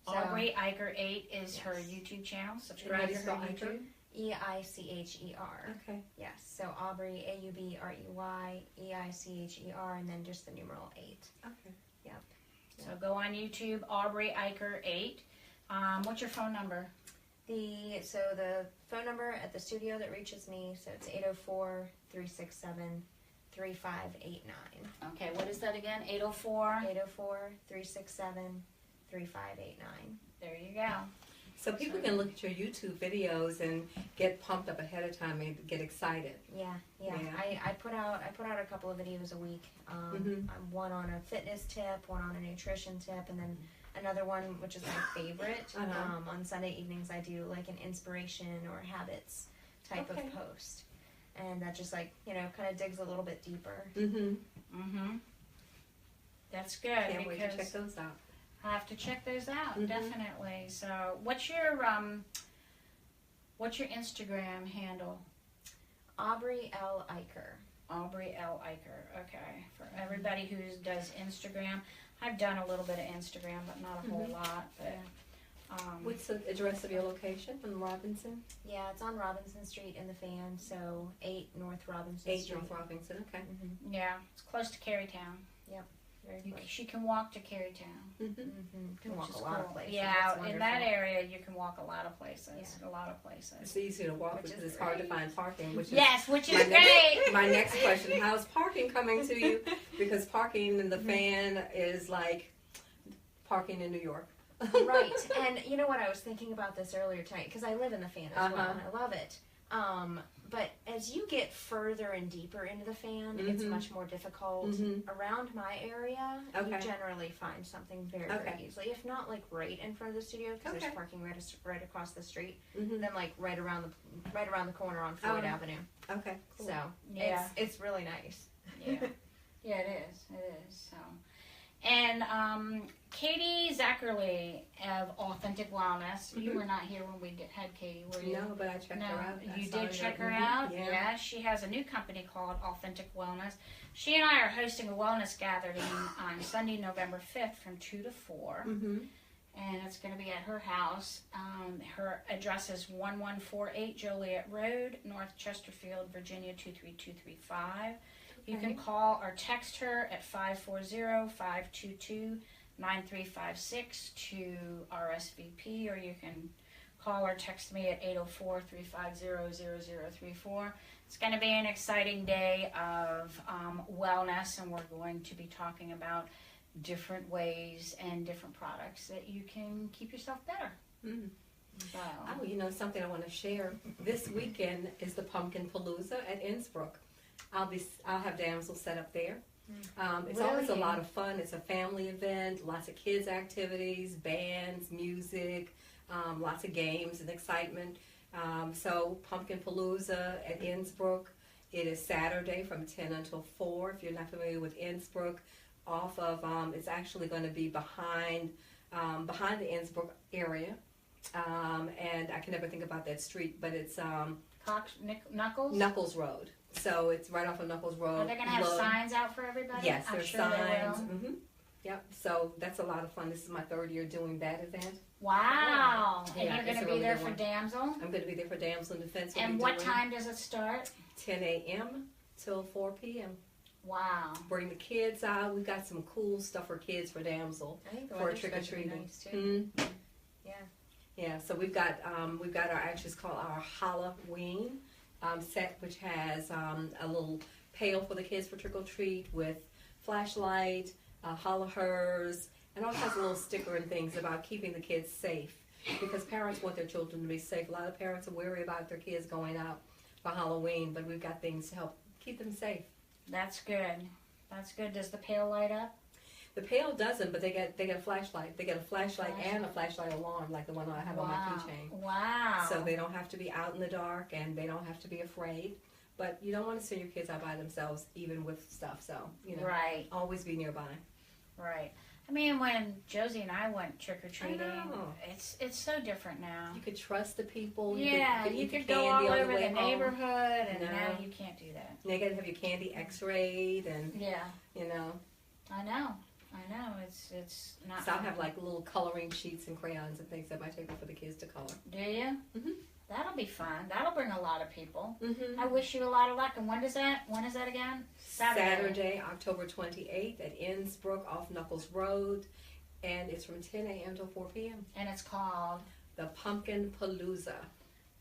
[SPEAKER 1] Aubrey Eicher 8 is her YouTube channel. Subscribe to her YouTube.
[SPEAKER 4] Eicher.
[SPEAKER 2] Okay.
[SPEAKER 4] Yes. So Aubrey, Aubrey, Eicher, and then just the numeral 8.
[SPEAKER 2] Okay.
[SPEAKER 4] Yep.
[SPEAKER 1] So go on YouTube, Aubrey Eicher 8. What's your phone number?
[SPEAKER 4] The phone number at the studio that reaches me, so it's 804-367-3589.
[SPEAKER 1] Okay, what is that again? 804?
[SPEAKER 4] 804-367-3589.
[SPEAKER 1] There you go.
[SPEAKER 2] So people can look at your YouTube videos and get pumped up ahead of time and get excited.
[SPEAKER 4] Yeah. I put out a couple of videos a week. One on a fitness tip, one on a nutrition tip, and then another one which is my favorite. On Sunday evenings I do like an inspiration or habits type of post, and that just kind of digs a little bit deeper.
[SPEAKER 1] That's good.
[SPEAKER 2] Can't wait to check those out.
[SPEAKER 1] I have to check those out, definitely. So, what's your Instagram handle?
[SPEAKER 4] Aubrey L. Eicher.
[SPEAKER 1] Aubrey L. Eicher. Okay. For everybody who does Instagram, I've done a little bit of Instagram, but not a whole lot. But
[SPEAKER 2] What's the address of your location in Robinson?
[SPEAKER 4] Yeah, it's on Robinson Street in the Fan, so 8 North Robinson
[SPEAKER 2] 8
[SPEAKER 4] Street.
[SPEAKER 2] North Robinson, okay.
[SPEAKER 1] Yeah, it's close to Carytown.
[SPEAKER 4] Very close.
[SPEAKER 1] She can walk to Carytown.
[SPEAKER 4] Can
[SPEAKER 1] which
[SPEAKER 4] walk
[SPEAKER 1] is
[SPEAKER 4] a lot of
[SPEAKER 1] cool.
[SPEAKER 4] places.
[SPEAKER 1] Yeah,
[SPEAKER 4] That's
[SPEAKER 1] in that
[SPEAKER 4] wonderful.
[SPEAKER 1] area you can walk a lot of places.
[SPEAKER 4] Yeah.
[SPEAKER 1] A lot of places.
[SPEAKER 2] It's easy to walk
[SPEAKER 4] Which
[SPEAKER 2] because
[SPEAKER 4] is
[SPEAKER 2] it's hard to
[SPEAKER 4] great.
[SPEAKER 2] find parking, which is
[SPEAKER 1] Yes, which is
[SPEAKER 2] my
[SPEAKER 1] great.
[SPEAKER 2] my next question. How's parking coming to you? Because parking in the Fan is like parking in New York.
[SPEAKER 4] Right, and you know what, I was thinking about this earlier tonight, because I live in the Fan as well, and I love it. But as you get further and deeper into the Fan, it's much more difficult. Around my area, you
[SPEAKER 2] Okay.
[SPEAKER 4] generally find something very,
[SPEAKER 2] Okay.
[SPEAKER 4] very easily. If not, like, right in front of the studio, because
[SPEAKER 2] Okay.
[SPEAKER 4] there's parking right across the street.
[SPEAKER 2] Mhm.
[SPEAKER 4] Then, like, right around the corner on Floyd Avenue.
[SPEAKER 2] Okay, cool.
[SPEAKER 4] So,
[SPEAKER 1] Yeah.
[SPEAKER 4] it's really nice.
[SPEAKER 1] Yeah. Yeah, it is. It is. So, and Katie Zackerly of Authentic Wellness. You were not here when we had Katie, were you?
[SPEAKER 2] No, but I checked her out. I
[SPEAKER 1] You
[SPEAKER 2] saw
[SPEAKER 1] did
[SPEAKER 2] her.
[SPEAKER 1] check her
[SPEAKER 2] Mhm.
[SPEAKER 1] out?
[SPEAKER 2] Yeah.
[SPEAKER 1] She has a new company called Authentic Wellness. She and I are hosting a wellness gathering on Sunday, November 5th from 2 to 4.
[SPEAKER 2] Mhm.
[SPEAKER 1] And it's going to be at her house. Her address is 1148 Joliet Road, North Chesterfield, Virginia 23235. You can call or text her at 540-522-9356 to RSVP, or you can call or text me at 804-350-0034. It's going to be an exciting day of wellness, and we're going to be talking about different ways and different products that you can keep yourself better.
[SPEAKER 2] Mm.
[SPEAKER 1] So,
[SPEAKER 2] Oh, you know something I want to share. This weekend is the PumpkinPalooza at Innsbruck. I'll have damsels set up there. It's always a
[SPEAKER 1] Really?
[SPEAKER 2] lot of fun. It's a family event, lots of kids activities, bands, music, lots of games and excitement. So PumpkinPalooza at Innsbruck. It is Saturday from 10 until 4. If you're not familiar with Innsbruck, off of it's actually going to be behind the Innsbruck area. And I can never think about that street, but it's
[SPEAKER 1] Knuckles?
[SPEAKER 2] Knuckles Road. So it's right off of Knuckles Road.
[SPEAKER 1] Are they going to have
[SPEAKER 2] Low-
[SPEAKER 1] signs out for everybody?
[SPEAKER 2] Yes,
[SPEAKER 1] I'm
[SPEAKER 2] there's
[SPEAKER 1] sure
[SPEAKER 2] signs.
[SPEAKER 1] they will.
[SPEAKER 2] Mm-hmm. Yep. So that's a lot of fun. This is my 3rd year doing that event.
[SPEAKER 1] Wow.
[SPEAKER 2] Yeah,
[SPEAKER 1] And you're going
[SPEAKER 2] it's
[SPEAKER 1] to
[SPEAKER 2] a
[SPEAKER 1] be
[SPEAKER 2] really
[SPEAKER 1] there
[SPEAKER 2] good
[SPEAKER 1] for
[SPEAKER 2] one.
[SPEAKER 1] Damsel?
[SPEAKER 2] I'm going to be there for Damsel in Defense. We'll
[SPEAKER 1] And
[SPEAKER 2] be
[SPEAKER 1] what
[SPEAKER 2] doing
[SPEAKER 1] time does it start?
[SPEAKER 2] 10 a.m. till 4 p.m.
[SPEAKER 1] Wow.
[SPEAKER 2] Bring the kids out. We've got some cool stuff for kids for Damsel.
[SPEAKER 4] I think the
[SPEAKER 2] For
[SPEAKER 4] weather's
[SPEAKER 2] trick-or-treating.
[SPEAKER 4] supposed to be nice, too.
[SPEAKER 2] Mm.
[SPEAKER 4] Yeah.
[SPEAKER 2] Yeah, so we've got our actually it's called our Halloween set, which has a little pail for the kids for trick or treat with flashlight, holla hers, and all kinds of little sticker and things about keeping the kids safe, because parents want their children to be safe. A lot of parents are worried about their kids going out for Halloween, but we've got things to help keep them safe.
[SPEAKER 1] That's good. That's good. Does the pail light up?
[SPEAKER 2] The pail doesn't, but they get a flashlight. They get a flashlight and a flashlight alarm, like the one I have on my keychain.
[SPEAKER 1] Wow.
[SPEAKER 2] So they don't have to be out in the dark, and they don't have to be afraid. But you don't want to send your kids out by themselves, even with stuff. So, you know,
[SPEAKER 1] Right,
[SPEAKER 2] always be nearby.
[SPEAKER 1] right. I mean, when Josie and I went trick-or-treating,
[SPEAKER 2] I know.
[SPEAKER 1] it's so different now.
[SPEAKER 2] You could trust the people.
[SPEAKER 1] Yeah, you
[SPEAKER 2] eat the
[SPEAKER 1] could go all
[SPEAKER 2] candy on
[SPEAKER 1] over
[SPEAKER 2] way
[SPEAKER 1] the
[SPEAKER 2] home.
[SPEAKER 1] neighborhood, and
[SPEAKER 2] No.
[SPEAKER 1] now you can't do that.
[SPEAKER 2] You got to have your candy x-rayed, and
[SPEAKER 1] Yeah,
[SPEAKER 2] you know.
[SPEAKER 1] I know. It's not
[SPEAKER 2] So I
[SPEAKER 1] fun.
[SPEAKER 2] have like little coloring sheets and crayons and things at my table for the kids to color.
[SPEAKER 1] Do you?
[SPEAKER 2] Mhm.
[SPEAKER 1] That'll be fun. That'll bring a lot of people.
[SPEAKER 2] Mm-hmm.
[SPEAKER 1] I wish you a lot of luck. And when is that? When is that again?
[SPEAKER 2] Saturday, October 28th at Innsbruck off Knuckles Road, and it's from 10 a.m. till 4 p.m.
[SPEAKER 1] And it's called.
[SPEAKER 2] The PumpkinPalooza.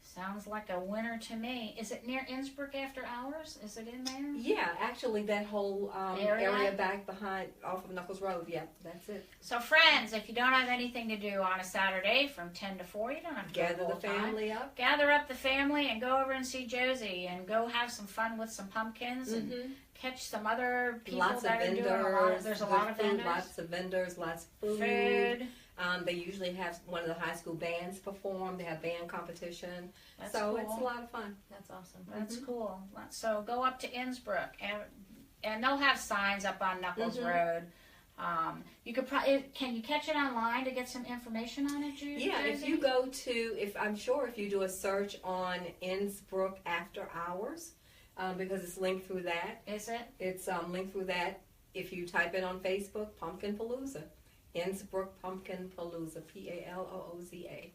[SPEAKER 1] Sounds like a winner to me. Is it near Innsbruck After Hours? Is it in there?
[SPEAKER 2] Yeah, actually that whole area back behind off of Knuckles Road. Yeah, that's it.
[SPEAKER 1] So, friends, if you don't have anything to do on a Saturday from 10 to 4, you don't have to go
[SPEAKER 2] Gather the
[SPEAKER 1] whole time.
[SPEAKER 2] family up.
[SPEAKER 1] Gather up the family and go over and see Josie and go have some fun with some pumpkins and catch some other people
[SPEAKER 2] Lots of
[SPEAKER 1] that are
[SPEAKER 2] vendors.
[SPEAKER 1] doing a lot. There's a lot of
[SPEAKER 2] good food,
[SPEAKER 1] vendors.
[SPEAKER 2] Lots of vendors. Lots of
[SPEAKER 1] Food.
[SPEAKER 2] They usually have one of the high school bands perform. They have band competition.
[SPEAKER 1] That's
[SPEAKER 2] So
[SPEAKER 1] cool.
[SPEAKER 2] it's a lot of fun.
[SPEAKER 4] That's awesome.
[SPEAKER 1] That's cool. So go up to Innsbruck, and they'll have signs up on Knuckles Road. You could probably can you catch it online to get some information on it, Judy?
[SPEAKER 2] Yeah, if you go to if you do a search on Innsbruck After Hours, because it's linked through that.
[SPEAKER 1] Is it?
[SPEAKER 2] It's linked through that. If you type it on Facebook, PumpkinPalooza, Innsbruck PumpkinPalooza, Palooza.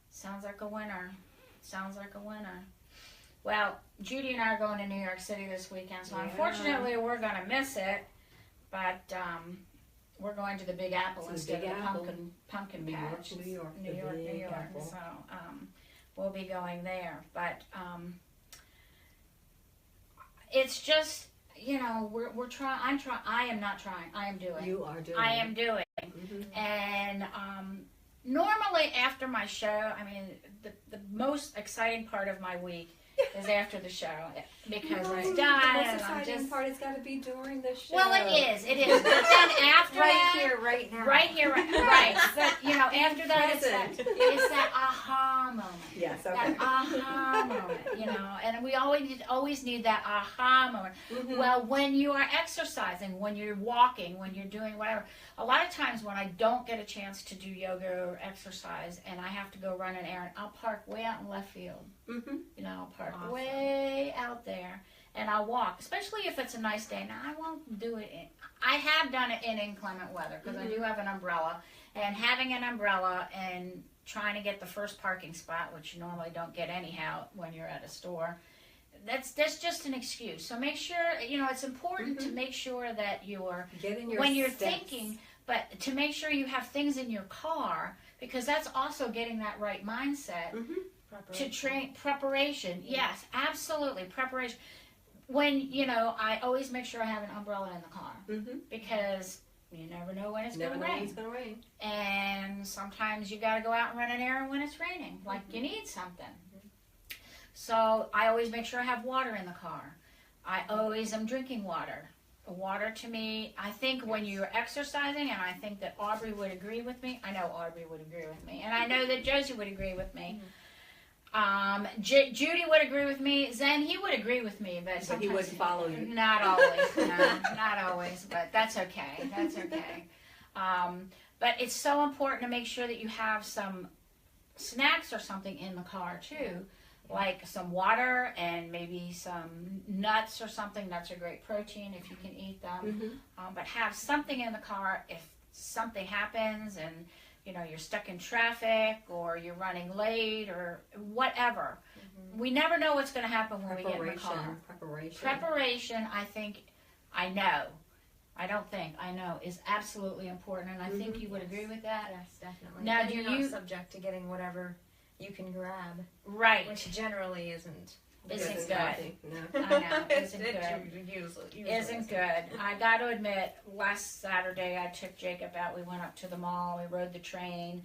[SPEAKER 1] Sounds like a winner. Sounds like a winner. Well, Judy and I are going to New York City this weekend, so unfortunately we're going to miss it. But we're going to the Big Apple instead of the pumpkin patch.
[SPEAKER 2] New York.
[SPEAKER 1] New York.
[SPEAKER 2] Apple.
[SPEAKER 1] So we'll be going there. But it's just, you know, we're trying. I am not trying. I am doing.
[SPEAKER 2] You are doing.
[SPEAKER 1] I am doing.
[SPEAKER 2] Mm-hmm.
[SPEAKER 1] And normally after my show, I mean, the most exciting part of my week is after the show because it's done.
[SPEAKER 2] The most
[SPEAKER 1] and I'm
[SPEAKER 2] exciting
[SPEAKER 1] just,
[SPEAKER 2] part has got to be during the show.
[SPEAKER 1] well, it is. But then after
[SPEAKER 4] Right
[SPEAKER 1] that,
[SPEAKER 4] here, right now.
[SPEAKER 1] right here, right. But you know, after that,
[SPEAKER 2] Present.
[SPEAKER 1] it's that aha moment.
[SPEAKER 2] Yes, okay.
[SPEAKER 1] That aha moment, you know, and we always need that aha moment.
[SPEAKER 2] Mm-hmm.
[SPEAKER 1] Well, when you are exercising, when you're walking, when you're doing whatever, a lot of times when I don't get a chance to do yoga or exercise and I have to go run an errand, I'll park way out in left field.
[SPEAKER 2] Mm-hmm.
[SPEAKER 1] You know, I'll park
[SPEAKER 4] Awesome.
[SPEAKER 1] way out there and I'll walk, especially if it's a nice day. Now, I won't do it I have done it in inclement weather because I do have an umbrella, and having an umbrella and trying to get the first parking spot, which you normally don't get anyhow when you're at a store, that's just an excuse. So make sure, you know, it's important to make sure that you're,
[SPEAKER 2] Getting your
[SPEAKER 1] when you're
[SPEAKER 2] steps.
[SPEAKER 1] thinking, but to make sure you have things in your car, because that's also getting that right mindset to train. Preparation, yes, absolutely, preparation. When, you know, I always make sure I have an umbrella in the car because you never know when it's going to rain.
[SPEAKER 2] It's going to rain.
[SPEAKER 1] And sometimes you got to go out and run an errand when it's raining, like you need something. So I always make sure I have water in the car. I always am drinking water. Water to me, I think when you're exercising, and I think that Aubrey would agree with me. I know Aubrey would agree with me, and I know that Josi would agree with me. Judy would agree with me. Zen, he would agree with me, but sometimes
[SPEAKER 2] he wouldn't follow you.
[SPEAKER 1] Not always. No, not always, but that's okay. That's okay. But it's so important to make sure that you have some snacks or something in the car too, like some water and maybe some nuts or something. Nuts are great protein if you can eat them. But have something in the car if something happens and you know you're stuck in traffic or you're running late or whatever. We never know what's going to happen when we get in the car. Preparation, I think, I know is absolutely important, and I think you would agree with that.
[SPEAKER 4] Yes, definitely.
[SPEAKER 1] Now,
[SPEAKER 4] and
[SPEAKER 1] do
[SPEAKER 4] you're
[SPEAKER 1] you-
[SPEAKER 4] not subject to getting whatever you can grab,
[SPEAKER 1] Right.
[SPEAKER 4] which generally isn't
[SPEAKER 1] Isn't
[SPEAKER 2] healthy. No.
[SPEAKER 1] I know. Isn't good.
[SPEAKER 4] Usually
[SPEAKER 1] Isn't good. I got to admit, last Saturday I took Jacob out. We went up to the mall. We rode the train.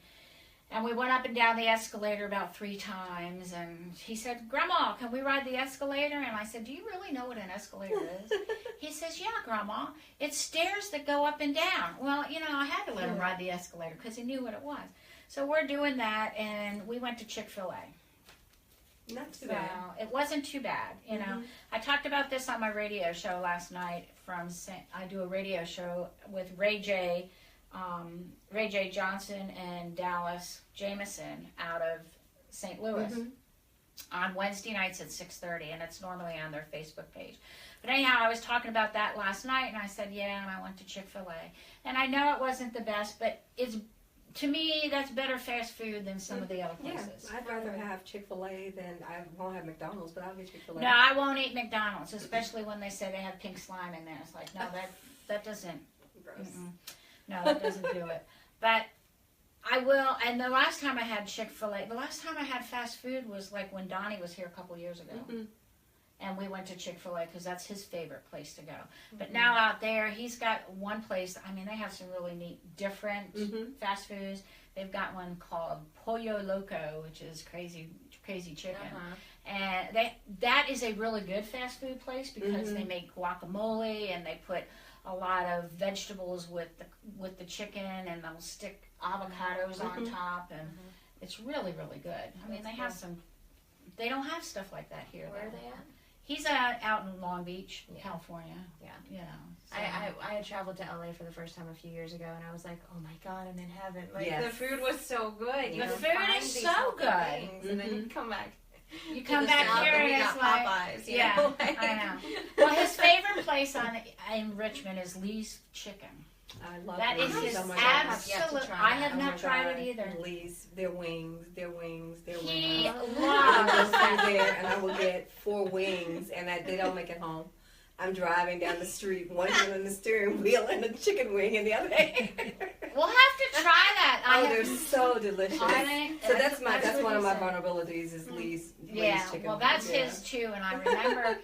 [SPEAKER 1] And we went up and down the escalator about 3 times. And he said, Grandma, can we ride the escalator? And I said, do you really know what an escalator is? He says, yeah, Grandma. It's stairs that go up and down. Well, you know, I had to let him ride the escalator because he knew what it was. So we're doing that. And we went to Chickfila.
[SPEAKER 2] Not too
[SPEAKER 1] So
[SPEAKER 2] bad.
[SPEAKER 1] it wasn't too bad, you know. I talked about this on my radio show last night. I do a radio show with Ray J Johnson and Dallas Jameson out of St. Louis on Wednesday nights at 6:30, and it's normally on their Facebook page. But anyhow, I was talking about that last night, and I said, yeah, and I went to Chick-fil-A. And I know it wasn't the best, but it's, to me, that's better fast food than some of the other places.
[SPEAKER 2] Yeah, I'd rather have Chick-fil-A than, I won't have McDonald's, but I'll get Chick-fil-A.
[SPEAKER 1] No, I won't eat McDonald's, especially when they say they have pink slime in there. It's like, no, that doesn't,
[SPEAKER 2] Gross.
[SPEAKER 1] no, that doesn't do it. But I will, and the last time I had Chick-fil-A, the last time I had fast food was like when Donnie was here a couple years ago. And we went to Chick-fil-A because that's his favorite place to go. But now out there, he's got one place, I mean, they have some really neat, different fast foods. They've got one called Pollo Loco, which is crazy chicken. And that is a really good fast food place because they make guacamole and they put a lot of vegetables with the chicken, and they'll stick avocados on top, and it's really, really good. I mean, they have some, they don't have stuff like that here.
[SPEAKER 4] Where are they at?
[SPEAKER 1] He's out in Long Beach, California.
[SPEAKER 4] Yeah.
[SPEAKER 1] You know. So.
[SPEAKER 4] I had traveled to LA for the first time a few years ago, and I was like, oh my God, I'm in heaven. Like,
[SPEAKER 2] Yes.
[SPEAKER 4] the food was so good.
[SPEAKER 1] The food is so good.
[SPEAKER 4] And then you come back.
[SPEAKER 1] You come
[SPEAKER 4] to
[SPEAKER 1] back
[SPEAKER 4] this
[SPEAKER 1] here
[SPEAKER 4] and
[SPEAKER 1] and
[SPEAKER 4] we
[SPEAKER 1] it's
[SPEAKER 4] got
[SPEAKER 1] like,
[SPEAKER 4] Popeyes, you
[SPEAKER 1] yeah,
[SPEAKER 4] know, like-
[SPEAKER 1] I know. Well, his favorite place place in Richmond is Lee's Chicken.
[SPEAKER 2] I love
[SPEAKER 1] That is
[SPEAKER 2] Lee's.
[SPEAKER 1] his
[SPEAKER 2] Oh my God.
[SPEAKER 1] absolute.
[SPEAKER 4] try
[SPEAKER 1] I
[SPEAKER 4] that.
[SPEAKER 1] have
[SPEAKER 2] Oh
[SPEAKER 1] not
[SPEAKER 2] my
[SPEAKER 1] tried
[SPEAKER 2] God.
[SPEAKER 1] it either.
[SPEAKER 2] Lee's, their wings, their wings, their
[SPEAKER 1] He
[SPEAKER 2] wings.
[SPEAKER 1] loves
[SPEAKER 2] I go
[SPEAKER 1] that.
[SPEAKER 2] through there and I will get 4 wings, and they don't make it home. I'm driving down the street, one hand on the steering wheel and a chicken wing in the other hand.
[SPEAKER 1] We'll have to try that.
[SPEAKER 2] Oh, they're so delicious.
[SPEAKER 1] Are they?
[SPEAKER 2] So that's
[SPEAKER 1] what
[SPEAKER 2] one of
[SPEAKER 1] he
[SPEAKER 2] my
[SPEAKER 1] said.
[SPEAKER 2] vulnerabilities is Lee's
[SPEAKER 1] Yeah,
[SPEAKER 2] chicken
[SPEAKER 1] well,
[SPEAKER 2] wings.
[SPEAKER 1] that's his too. And I remember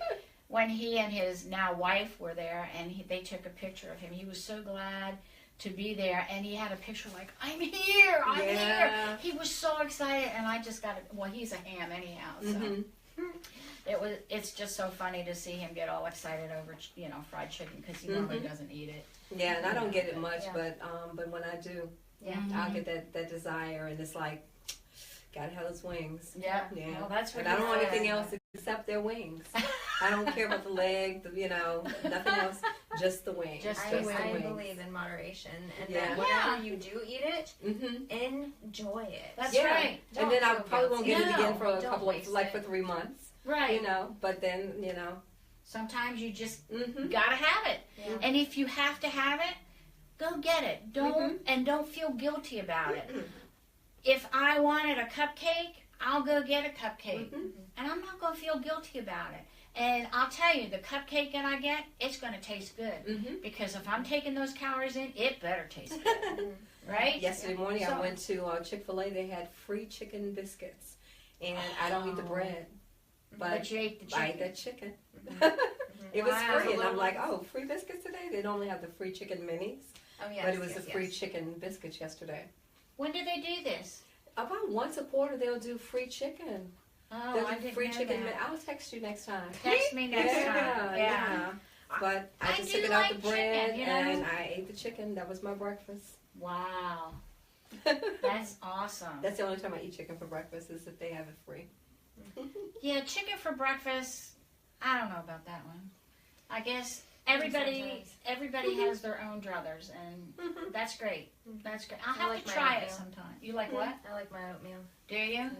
[SPEAKER 1] when he and his now wife were there, and they took a picture of him. He was so glad to be there, and he had a picture like, "I'm here, I'm here." He was so excited, and I just got it. Well, he's a ham anyhow, so.
[SPEAKER 2] Mhm.
[SPEAKER 1] It's just so funny to see him get all excited over, fried chicken, because he normally doesn't eat it.
[SPEAKER 2] Yeah, and I don't get it much,
[SPEAKER 4] Yeah.
[SPEAKER 2] but when I do,
[SPEAKER 4] Yeah.
[SPEAKER 2] I'll get that desire, and it's like, gotta have those wings.
[SPEAKER 1] Yeah.
[SPEAKER 2] Yeah.
[SPEAKER 1] Well, that's what
[SPEAKER 2] And I
[SPEAKER 1] he
[SPEAKER 2] don't want
[SPEAKER 1] said.
[SPEAKER 2] anything else except their wings. I don't care about the leg, nothing else, just the wings.
[SPEAKER 1] Just
[SPEAKER 4] I,
[SPEAKER 1] the
[SPEAKER 4] I
[SPEAKER 1] wings.
[SPEAKER 4] believe in moderation, and
[SPEAKER 2] Yeah.
[SPEAKER 4] that whenever you do eat it,
[SPEAKER 2] Mm-hmm.
[SPEAKER 4] enjoy it.
[SPEAKER 1] That's
[SPEAKER 2] Yeah.
[SPEAKER 1] right.
[SPEAKER 2] And then I
[SPEAKER 4] feel
[SPEAKER 2] probably won't
[SPEAKER 4] guilty.
[SPEAKER 2] get it again for a
[SPEAKER 4] Don't
[SPEAKER 2] couple of,
[SPEAKER 4] waste
[SPEAKER 2] like
[SPEAKER 4] it.
[SPEAKER 2] for 3 months,
[SPEAKER 1] Right.
[SPEAKER 2] but then,
[SPEAKER 1] Sometimes you just
[SPEAKER 2] mm-hmm.
[SPEAKER 1] gotta have it.
[SPEAKER 4] Yeah.
[SPEAKER 1] And if you have to have it, go get it. Don't feel guilty about it. If I wanted a cupcake, I'll go get a cupcake.
[SPEAKER 2] Mhm.
[SPEAKER 1] And I'm not gonna feel guilty about it. And I'll tell you, the cupcake that I get, it's gonna taste good.
[SPEAKER 2] Mm-hmm.
[SPEAKER 1] Because if I'm taking those calories in, it better taste good. Right?
[SPEAKER 2] Yesterday morning
[SPEAKER 1] So-
[SPEAKER 2] I went to Chickfila. They had free chicken biscuits, and I don't eat the bread,
[SPEAKER 1] But you ate the
[SPEAKER 2] I ate
[SPEAKER 1] chicken.
[SPEAKER 2] that chicken.
[SPEAKER 4] Mm-hmm.
[SPEAKER 2] It was
[SPEAKER 1] Wow.
[SPEAKER 2] free, and I'm like, oh, free biscuits today? They normally have the free chicken minis,
[SPEAKER 4] Oh yes,
[SPEAKER 2] but it was
[SPEAKER 4] yes,
[SPEAKER 2] the free
[SPEAKER 4] yes.
[SPEAKER 2] chicken biscuits yesterday.
[SPEAKER 1] When did they do this?
[SPEAKER 2] About once a quarter, they'll do free chicken.
[SPEAKER 1] Oh,
[SPEAKER 2] They'll
[SPEAKER 1] I
[SPEAKER 2] do
[SPEAKER 1] didn't
[SPEAKER 2] free
[SPEAKER 1] know
[SPEAKER 2] chicken.
[SPEAKER 1] that.
[SPEAKER 2] I'll text you next time.
[SPEAKER 1] Text me next
[SPEAKER 2] yeah,
[SPEAKER 1] time. Yeah.
[SPEAKER 2] But I
[SPEAKER 1] I
[SPEAKER 2] just
[SPEAKER 1] do
[SPEAKER 2] took it out
[SPEAKER 1] like
[SPEAKER 2] the bread,
[SPEAKER 1] chicken,
[SPEAKER 2] and I ate the chicken. That was my breakfast.
[SPEAKER 1] Wow. That's awesome.
[SPEAKER 2] That's the only time I eat chicken for breakfast is if they have it free.
[SPEAKER 1] Yeah, chicken for breakfast. I don't know about that one. I guess everybody
[SPEAKER 4] Sometimes.
[SPEAKER 1] has their own druthers, and that's great. That's great. I'll
[SPEAKER 4] I
[SPEAKER 1] have
[SPEAKER 4] like
[SPEAKER 1] to
[SPEAKER 4] my
[SPEAKER 1] try it
[SPEAKER 4] oatmeal.
[SPEAKER 1] sometime. You like what?
[SPEAKER 4] I like my oatmeal.
[SPEAKER 1] Do you?
[SPEAKER 4] Yeah,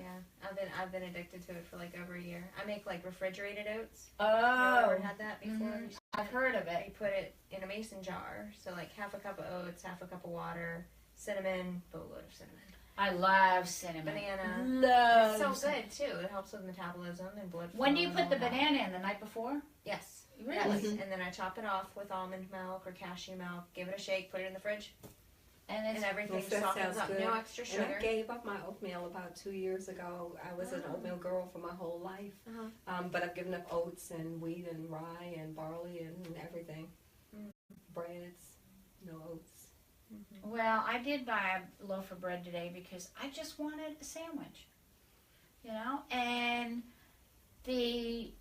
[SPEAKER 4] I've been addicted to it for like over a year. I make like refrigerated oats.
[SPEAKER 1] Oh,
[SPEAKER 4] Have you ever had that before?
[SPEAKER 1] Mhm. I've heard of
[SPEAKER 4] You
[SPEAKER 1] it.
[SPEAKER 4] put it in a mason jar, so like half a cup of oats, half a cup of water, cinnamon, boatload of cinnamon,
[SPEAKER 1] I love cinnamon.
[SPEAKER 4] banana.
[SPEAKER 1] Love.
[SPEAKER 4] It's so good too. It helps with metabolism and blood flow.
[SPEAKER 1] When do you
[SPEAKER 4] and
[SPEAKER 1] put
[SPEAKER 4] all
[SPEAKER 1] the
[SPEAKER 4] that.
[SPEAKER 1] banana in? The night before?
[SPEAKER 4] Yes.
[SPEAKER 1] Really?
[SPEAKER 4] Yes. And then I chop it off with almond milk or cashew milk. Give it a shake. Put it in the fridge,
[SPEAKER 1] And
[SPEAKER 4] and
[SPEAKER 1] it's
[SPEAKER 4] everything
[SPEAKER 2] Yes, that
[SPEAKER 4] softens
[SPEAKER 2] sounds
[SPEAKER 4] up.
[SPEAKER 2] good.
[SPEAKER 4] No extra
[SPEAKER 2] And I
[SPEAKER 4] sugar.
[SPEAKER 2] gave up my oatmeal about 2 years ago. I was an
[SPEAKER 4] Oh.
[SPEAKER 2] oatmeal girl for my whole life.
[SPEAKER 4] Uh-huh.
[SPEAKER 2] But I've given up oats and wheat and rye and barley and everything. Breads, no oats.
[SPEAKER 1] well, I did buy a loaf of bread today because I just wanted a sandwich. And the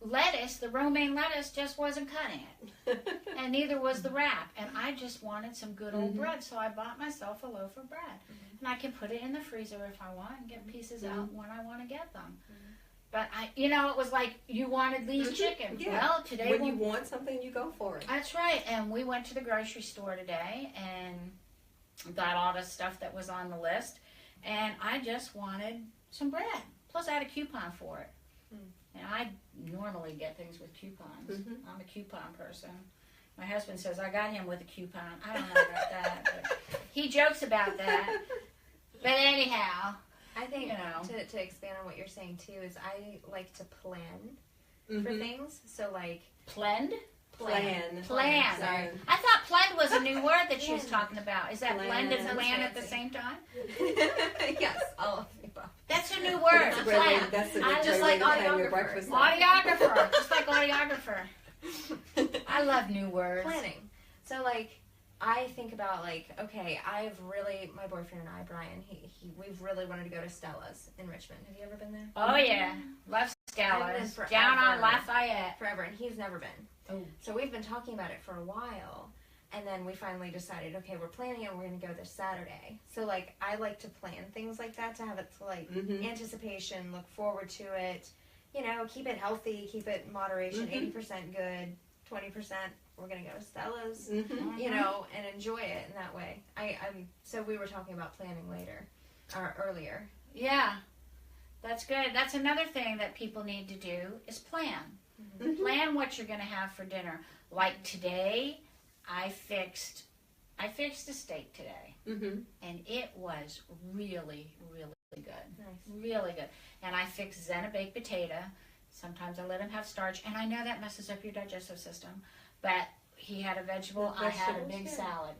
[SPEAKER 1] lettuce, the romaine lettuce, just wasn't cutting it. And neither was the wrap. And I just wanted some good old
[SPEAKER 2] Mhm.
[SPEAKER 1] bread, so I bought myself a loaf of bread. And I can put it in the freezer if I want and get pieces out when I want to get them. But it was like you wanted Lee's chicken.
[SPEAKER 2] Yeah.
[SPEAKER 1] Well, today
[SPEAKER 2] When you want something, you go for it.
[SPEAKER 1] that's right. And we went to the grocery store today and got all the stuff that was on the list. And I just wanted some bread. Plus, I had a coupon for it. And I normally get things with coupons.
[SPEAKER 2] Mhm.
[SPEAKER 1] I'm a coupon person. My husband says I got him with a coupon. I don't know about that, but he jokes about that. But anyhow,
[SPEAKER 4] I think
[SPEAKER 1] You know.
[SPEAKER 4] to expand on what you're saying too is I like to plan for
[SPEAKER 2] Mhm.
[SPEAKER 4] things. So like
[SPEAKER 1] plend?
[SPEAKER 2] Plan.
[SPEAKER 1] Plan.
[SPEAKER 4] Sorry.
[SPEAKER 1] I thought plend was a new word that she was
[SPEAKER 4] Plan.
[SPEAKER 1] talking about. Is that
[SPEAKER 2] Plan.
[SPEAKER 1] blend and
[SPEAKER 4] Sounds
[SPEAKER 1] plan at the
[SPEAKER 4] fancy.
[SPEAKER 1] same time?
[SPEAKER 4] yes, all of the above.
[SPEAKER 1] That's a new word.
[SPEAKER 2] That's a great way.
[SPEAKER 1] Plan.
[SPEAKER 2] That's a
[SPEAKER 1] I
[SPEAKER 2] great
[SPEAKER 1] just
[SPEAKER 2] way
[SPEAKER 1] like
[SPEAKER 2] to plan your
[SPEAKER 4] audiographer.
[SPEAKER 2] breakfast.
[SPEAKER 1] Audiographer, just like audiographer. I love new words.
[SPEAKER 4] Planning. So like I think about like, okay, my boyfriend and I, Brian, we've really wanted to go to Stella's in Richmond. Have you ever been there?
[SPEAKER 1] Oh yeah, love
[SPEAKER 4] I've been
[SPEAKER 1] Stella's
[SPEAKER 4] forever.
[SPEAKER 1] down on Lafayette.
[SPEAKER 4] Forever, and he's never been.
[SPEAKER 1] Oh.
[SPEAKER 4] So we've been talking about it for a while, and then we finally decided, okay, we're planning it, we're going to go this Saturday. So like, I like to plan things like that to have it like
[SPEAKER 2] Mhm.
[SPEAKER 4] anticipation, look forward to it, keep it healthy, keep it in moderation, 80% good, 20% we're going to go to Stella's.
[SPEAKER 2] Mhm.
[SPEAKER 4] And enjoy it in that way. So we were talking about planning earlier.
[SPEAKER 1] Yeah, that's good. That's another thing that people need to do is plan. Plan what you're going to have for dinner. Like today, I fixed a steak today, and it was really, really good.
[SPEAKER 4] Nice.
[SPEAKER 1] Really good. And I fixed Zen a baked potato. Sometimes I let him have starch, and I know that messes up your digestive system, but he had a vegetable. I had a big salad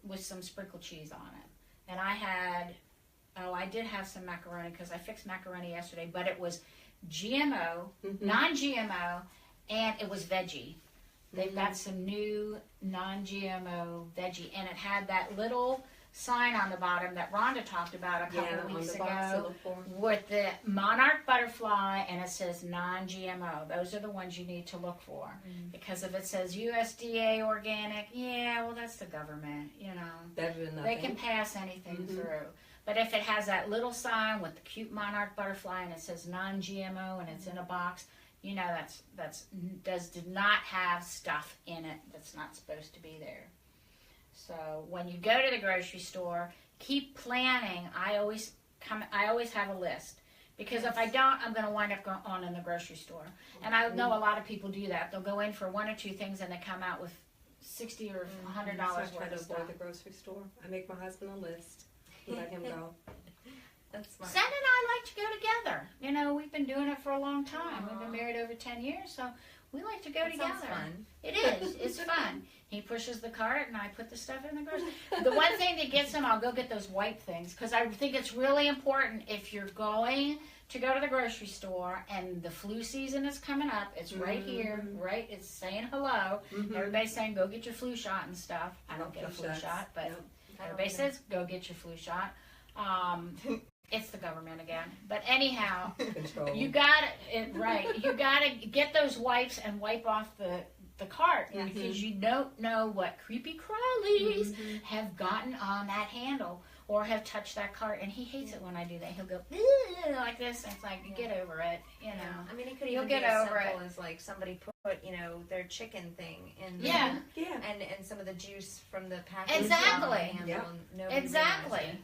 [SPEAKER 1] with some sprinkled cheese on it. And I did have some macaroni because I fixed macaroni yesterday, but it was GMO, non-GMO, and it was veggie. They've got some new non-GMO veggie, and it had that little sign on the bottom that Rhonda talked about a couple of weeks ago with the monarch butterfly, and it says non-GMO. Those are the ones you need to look for, because if it says USDA organic, well, that's the government, They can pass anything through. But if it has that little sign with the cute monarch butterfly and it says non-GMO and it's in a box, did not have stuff in it that's not supposed to be there. So when you go to the grocery store, keep planning. I always have a list, because if I don't, I'm going to wind up going in the grocery store. And I know a lot of people do that. They'll go in for one or two things and they come out with $60 or $100
[SPEAKER 2] worth
[SPEAKER 1] worth of stuff.
[SPEAKER 2] Avoid the grocery store. I make my husband a list. Let him go.
[SPEAKER 4] That's smart.
[SPEAKER 1] Sen and I like to go together. We've been doing it for a long time. We've been married over 10 years, so we like to go together.
[SPEAKER 4] Sounds fun.
[SPEAKER 1] It is. It's fun. He pushes the cart and I put the stuff in the grocery. The one thing that gets him, I'll go get those wipe things, because I think it's really important if you're going to go to the grocery store and the flu season is coming up. It's right here, right? It's saying hello. Everybody's saying go get your flu shot and stuff. I don't get a flu shot, but everybody says go get your flu shot. It's the government again. But anyhow, you got it right. You got to get those wipes and wipe off the cart, because you don't know what creepy crawlies have gotten on that handle or have touched that cart. And he hates it when I do that. He'll go like this. And it's like, get over it.
[SPEAKER 4] I mean, it could even be as simple as like somebody put, their chicken thing in and some of the juice from the package.
[SPEAKER 1] Exactly.
[SPEAKER 4] Exactly.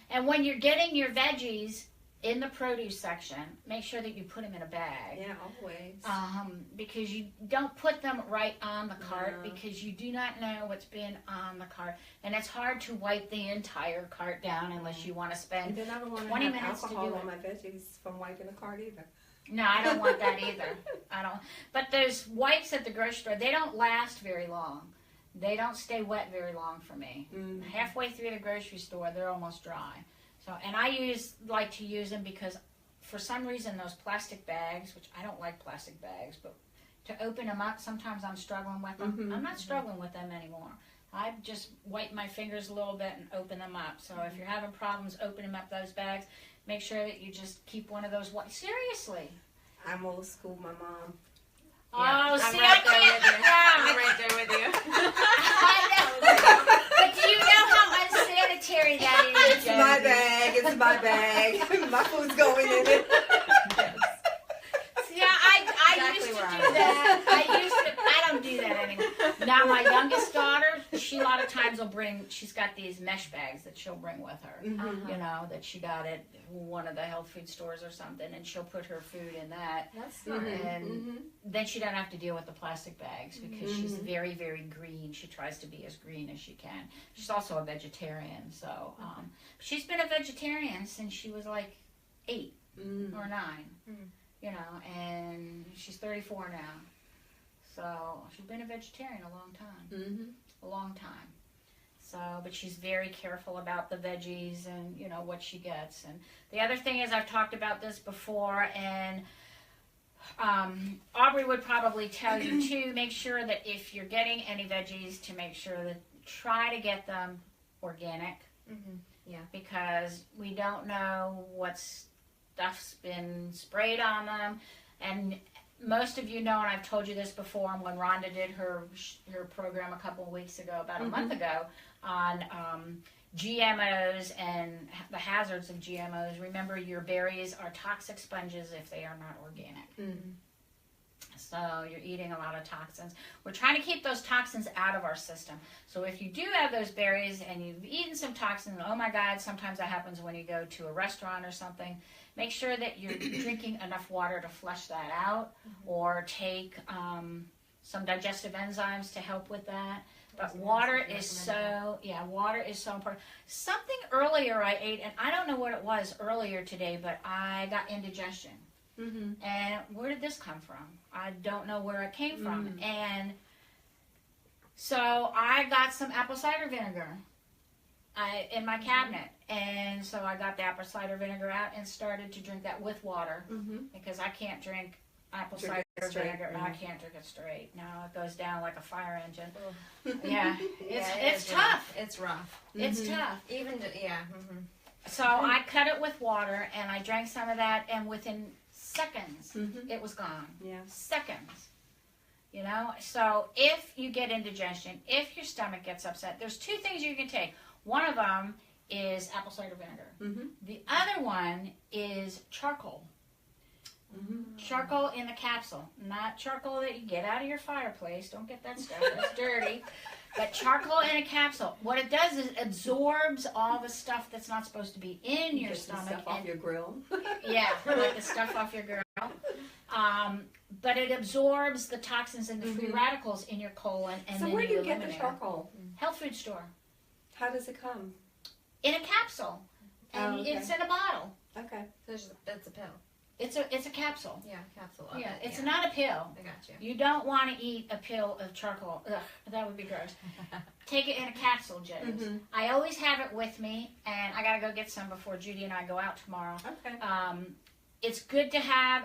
[SPEAKER 1] And when you're getting your veggies in the produce section, make sure that you put them in a bag.
[SPEAKER 2] Yeah, always.
[SPEAKER 1] Because you don't put them right on the cart, because you do not know what's been on the cart. And it's hard to wipe the entire cart down unless you want to spend 20 minutes to do it.
[SPEAKER 2] I don't want to have alcohol on my veggies from wiping the cart either.
[SPEAKER 1] No, I don't want that either. I don't. But those wipes at the grocery store, they don't last very long. They don't stay wet very long for me. Halfway through the grocery store, they're almost dry. So, and I like to use them because, for some reason, those plastic bags, which I don't like plastic bags, but to open them up, sometimes I'm struggling with them. I'm not struggling with them anymore. I just wipe my fingers a little bit and open them up. So if you're having problems opening up those bags, make sure that you just keep one of those. Seriously.
[SPEAKER 2] I'm old school, my mom.
[SPEAKER 1] Oh,
[SPEAKER 4] I'm
[SPEAKER 1] see,
[SPEAKER 4] right
[SPEAKER 1] I
[SPEAKER 4] there
[SPEAKER 1] can't.
[SPEAKER 4] with you.
[SPEAKER 1] Yeah.
[SPEAKER 4] I'm right there with you.
[SPEAKER 1] I know. But do you know how unsanitary that is?
[SPEAKER 2] It's my bag. It's my bag. My food's going in it.
[SPEAKER 1] See, I used to do that. I don't do that anymore. Now, my youngest daughter, she a lot of times will she's got these mesh bags that she'll bring with her, that she got at one of the health food stores or something, and she'll put her food in that.
[SPEAKER 4] That's smart.
[SPEAKER 1] And then she doesn't have to deal with the plastic bags, because she's very, very green. She tries to be as green as she can. She's also a vegetarian, so she's been a vegetarian since she was like 8 or 9. And she's 34 now. So she's been a vegetarian a long time. A long time. So, but she's very careful about the veggies and, what she gets. And the other thing is, I've talked about this before, and Aubrey would probably tell you too, make sure that if you're getting any veggies, to make sure that try to get them organic.
[SPEAKER 4] Yeah.
[SPEAKER 1] Because we don't know what stuff's been sprayed on them. And most of you know, and I've told you this before, when Rhonda did her program a couple of weeks ago, about a month ago, on GMOs and the hazards of GMOs. Remember, your berries are toxic sponges if they are not organic. So you're eating a lot of toxins. We're trying to keep those toxins out of our system. So if you do have those berries and you've eaten some toxins, oh my God, sometimes that happens when you go to a restaurant or something, make sure that you're drinking enough water to flush that out, or take some digestive enzymes to help with that. But water is so important. Something earlier I ate, and I don't know what it was earlier today, but I got indigestion. And where did this come from? I don't know where it came from. And so I got some apple cider vinegar in my cabinet. And so I got the apple cider vinegar out and started to drink that with water, because I can't drink apple cider vinegar. I can't drink it straight. No, it goes down like a fire engine. Yeah, it's tough.
[SPEAKER 4] It's rough.
[SPEAKER 1] It's tough.
[SPEAKER 4] Even
[SPEAKER 1] So I cut it with water, and I drank some of that, and within seconds, it was gone.
[SPEAKER 2] Yeah.
[SPEAKER 1] Seconds. You know? So if you get indigestion, if your stomach gets upset, there's two things you can take. One of them is apple cider vinegar. The other one is charcoal. Charcoal in the capsule. Not charcoal that you get out of your fireplace. Don't get that stuff. It's dirty. But charcoal in a capsule. What it does is it absorbs all the stuff that's not supposed to be in your stomach.
[SPEAKER 2] Stuff off your grill.
[SPEAKER 1] Yeah, like the stuff off your grill. But it absorbs the toxins and the free radicals in your colon, and
[SPEAKER 2] So
[SPEAKER 1] then
[SPEAKER 2] where do you get the
[SPEAKER 1] eliminate
[SPEAKER 2] charcoal?
[SPEAKER 1] them. Health food store.
[SPEAKER 2] How does it come?
[SPEAKER 1] In a capsule. And it's in a bottle.
[SPEAKER 2] Okay.
[SPEAKER 4] That's a pill.
[SPEAKER 1] It's a capsule.
[SPEAKER 4] Yeah, capsule. Of
[SPEAKER 1] Yeah,
[SPEAKER 4] it,
[SPEAKER 1] it's not a pill.
[SPEAKER 4] I got you.
[SPEAKER 1] You don't want to eat a pill of charcoal. Ugh, that would be gross. Take it in a capsule, James. I always have it with me, and I gotta go get some before Judy and I go out tomorrow.
[SPEAKER 2] Okay.
[SPEAKER 1] It's good to have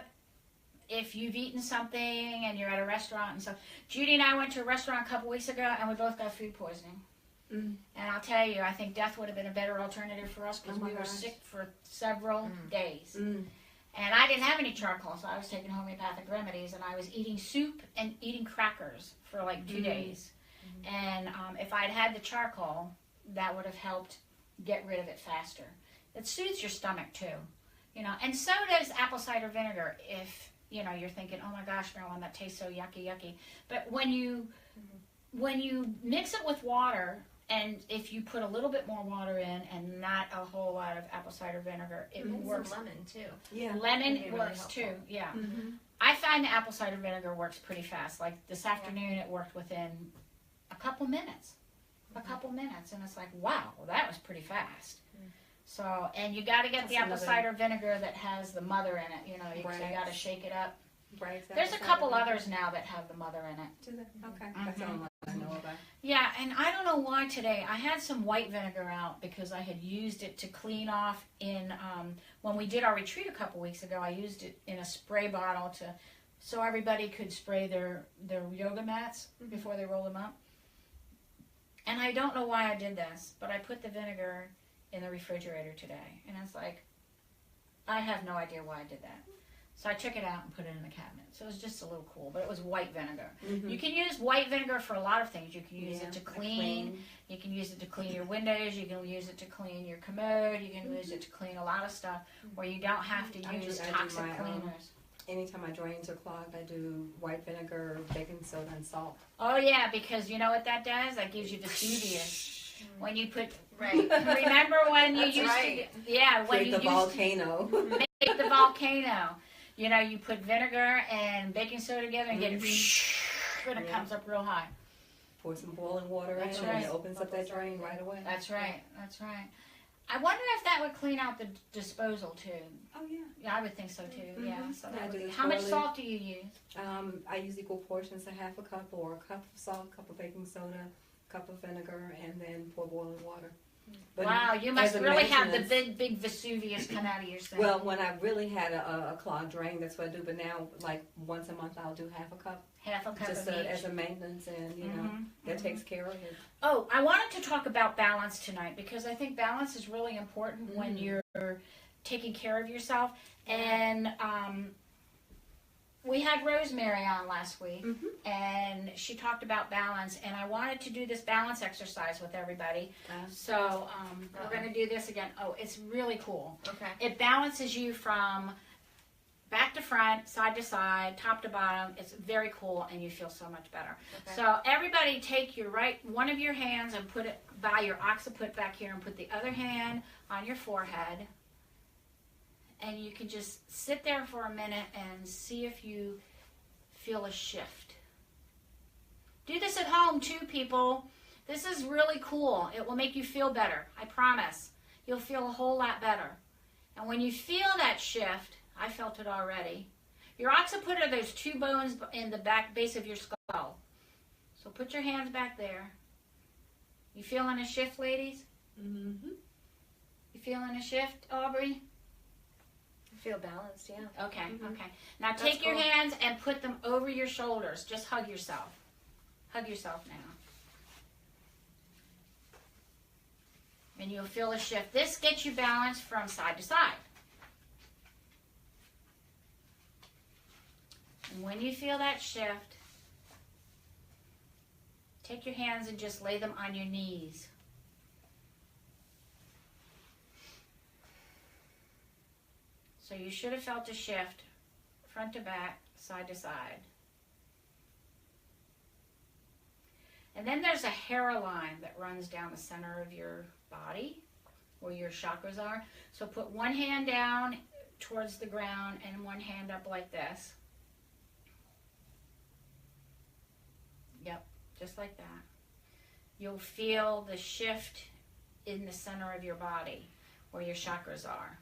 [SPEAKER 1] if you've eaten something and you're at a restaurant and stuff. Judy and I went to a restaurant a couple weeks ago, and we both got food poisoning. And I'll tell you, I think death would have been a better alternative for us, because we were sick for several days. And I didn't have any charcoal, so I was taking homeopathic remedies, and I was eating soup and eating crackers for like 2 days. And if I'd had the charcoal, that would have helped get rid of it faster. It soothes your stomach too, you know. And so does apple cider vinegar. If you know you're thinking, oh my gosh, Marilyn, that tastes so yucky. But when you mix it with water, and if you put a little bit more water in and not a whole lot of apple cider vinegar, it works.
[SPEAKER 4] Some lemon too.
[SPEAKER 2] Yeah.
[SPEAKER 1] Lemon
[SPEAKER 4] Really
[SPEAKER 1] works
[SPEAKER 4] helpful.
[SPEAKER 1] too. Yeah. I find the apple cider vinegar works pretty fast. Like this afternoon, it worked within a couple minutes. And it's like, wow, well, that was pretty fast. So, and you got to get the apple cider vinegar that has the mother in it. You know, you got to shake it up.
[SPEAKER 2] Right.
[SPEAKER 1] There's a couple others now that have the mother in it.
[SPEAKER 2] Do they? Okay. That's all I know about.
[SPEAKER 1] Yeah, and I don't know why today. I had some white vinegar out because I had used it to clean off in, when we did our retreat a couple weeks ago, I used it in a spray bottle so everybody could spray their yoga mats before they roll them up. And I don't know why I did this, but I put the vinegar in the refrigerator today. And it's like, I have no idea why I did that. So I took it out and put it in the cabinet. So it was just a little cool, but it was white vinegar. You can use white vinegar for a lot of things. You can use it to clean. You can use it to clean your windows. You can use it to clean your commode. You can use it to clean a lot of stuff where you don't have to use toxic cleaners.
[SPEAKER 2] Anytime my drains are clogged, I do white vinegar, baking soda, and salt.
[SPEAKER 1] Oh yeah, because you know what that does? That gives you Vesuvius. When you put
[SPEAKER 4] Right.
[SPEAKER 1] Remember when you used to when
[SPEAKER 2] Create
[SPEAKER 1] you
[SPEAKER 2] the volcano.
[SPEAKER 1] make the volcano. You know, you put vinegar and baking soda together and get it, and it comes up real high.
[SPEAKER 2] Pour some boiling water in, and it opens up that drain right away.
[SPEAKER 1] That's right. That's right. I wonder if that would clean out the disposal too.
[SPEAKER 2] Oh yeah.
[SPEAKER 1] Yeah, I would think so too. Yeah. So
[SPEAKER 2] Yeah, I
[SPEAKER 1] that would
[SPEAKER 2] do
[SPEAKER 1] be,
[SPEAKER 2] the
[SPEAKER 1] how much
[SPEAKER 2] twirling.
[SPEAKER 1] salt do you use?
[SPEAKER 2] I use equal portions, a half a cup or a cup of salt, a cup of baking soda, a cup of vinegar, and then pour boiling water. But
[SPEAKER 1] Wow, you must
[SPEAKER 2] as a
[SPEAKER 1] really have the
[SPEAKER 2] maintenance-
[SPEAKER 1] big Vesuvius come out of your stomach.
[SPEAKER 2] Well, when I really had a clogged drain, that's what I do. But now, like once a month, I'll do half a cup,
[SPEAKER 1] half a cup
[SPEAKER 2] just
[SPEAKER 1] of each.
[SPEAKER 2] as a maintenance, and you know that takes care of it.
[SPEAKER 1] Oh, I wanted to talk about balance tonight because I think balance is really important when you're taking care of yourself. And we had Rosemary on last week, and she talked about balance, and I wanted to do this balance exercise with everybody. So we're going to do this again. Oh, it's really cool.
[SPEAKER 4] Okay.
[SPEAKER 1] It balances you from back to front, side to side, top to bottom. It's very cool, and you feel so much better.
[SPEAKER 4] Okay.
[SPEAKER 1] So everybody take your one of your hands and put it by your occiput back here, and put the other hand on your forehead. And you can just sit there for a minute and see if you feel a shift. Do this at home too, people. This is really cool. It will make you feel better. I promise. You'll feel a whole lot better. And when you feel that shift, I felt it already. Your occiput are those two bones in the back base of your skull. So put your hands back there. You feeling a shift, ladies?
[SPEAKER 2] Mm-hmm.
[SPEAKER 1] You feeling a shift, Aubrey?
[SPEAKER 4] I feel balanced, yeah.
[SPEAKER 1] Okay,
[SPEAKER 4] Mhm.
[SPEAKER 1] okay. Now
[SPEAKER 4] That's
[SPEAKER 1] take your
[SPEAKER 4] cool.
[SPEAKER 1] hands and put them over your shoulders. Just hug yourself. Hug yourself now. And you'll feel a shift. This gets you balanced from side to side. And when you feel that shift, take your hands and just lay them on your knees. So you should have felt a shift, front to back, side to side. And then there's a hairline that runs down the center of your body, where your chakras are. So put one hand down towards the ground and one hand up like this. Yep, just like that. You'll feel the shift in the center of your body, where your chakras are.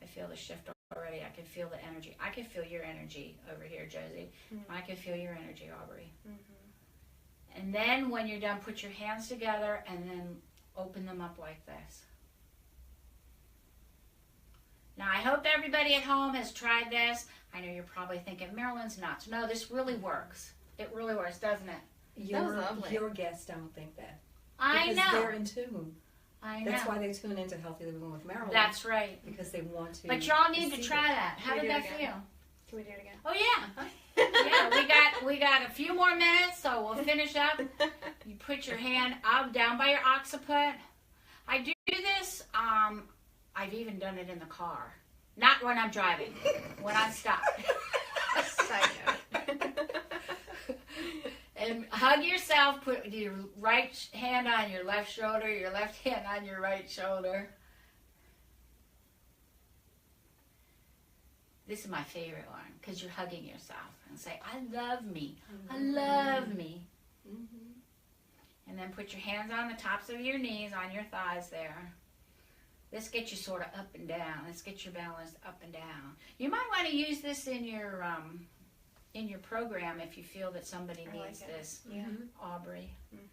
[SPEAKER 1] I feel the shift already. I can feel the energy. I can feel your energy over here, Josie. I can feel your energy, Aubrey.
[SPEAKER 4] Mm-hmm.
[SPEAKER 1] And then when you're done, put your hands together and then open them up like this. Now, I hope everybody at home has tried this. I know you're probably thinking, Marilyn's nuts. No, this really works. It really works, doesn't it?
[SPEAKER 4] That was lovely.
[SPEAKER 2] Your guests don't think that.
[SPEAKER 1] I
[SPEAKER 2] Because
[SPEAKER 1] know.
[SPEAKER 2] they're in tune.
[SPEAKER 1] I know.
[SPEAKER 2] That's why they tune into Healthy Living with Marilyn.
[SPEAKER 1] That's right.
[SPEAKER 2] Because they want to.
[SPEAKER 1] But y'all need to
[SPEAKER 2] receive
[SPEAKER 1] try
[SPEAKER 2] it.
[SPEAKER 1] that. How
[SPEAKER 4] Can we
[SPEAKER 1] did
[SPEAKER 4] do
[SPEAKER 1] that
[SPEAKER 4] it
[SPEAKER 1] feel?
[SPEAKER 4] again? Can we do it again?
[SPEAKER 1] Oh, yeah. Yeah, we got a few more minutes, so we'll finish up. You put your hand up, down by your occiput. I do this, I've even done it in the car. Not when I'm driving, when I'm stopped.
[SPEAKER 4] Side note.
[SPEAKER 1] And hug yourself, put your right hand on your left shoulder, your left hand on your right shoulder. This is my favorite one, because you're hugging yourself and say, I love me, I love me.
[SPEAKER 2] Mm-hmm.
[SPEAKER 1] And then put your hands on the tops of your knees, on your thighs there. This gets you sort of up and down. This gets your balance up and down. You might want to use this in your program if you feel that somebody
[SPEAKER 4] I like
[SPEAKER 1] needs
[SPEAKER 4] it.
[SPEAKER 1] this,
[SPEAKER 4] Yeah.
[SPEAKER 1] Aubrey.
[SPEAKER 4] Mm-hmm.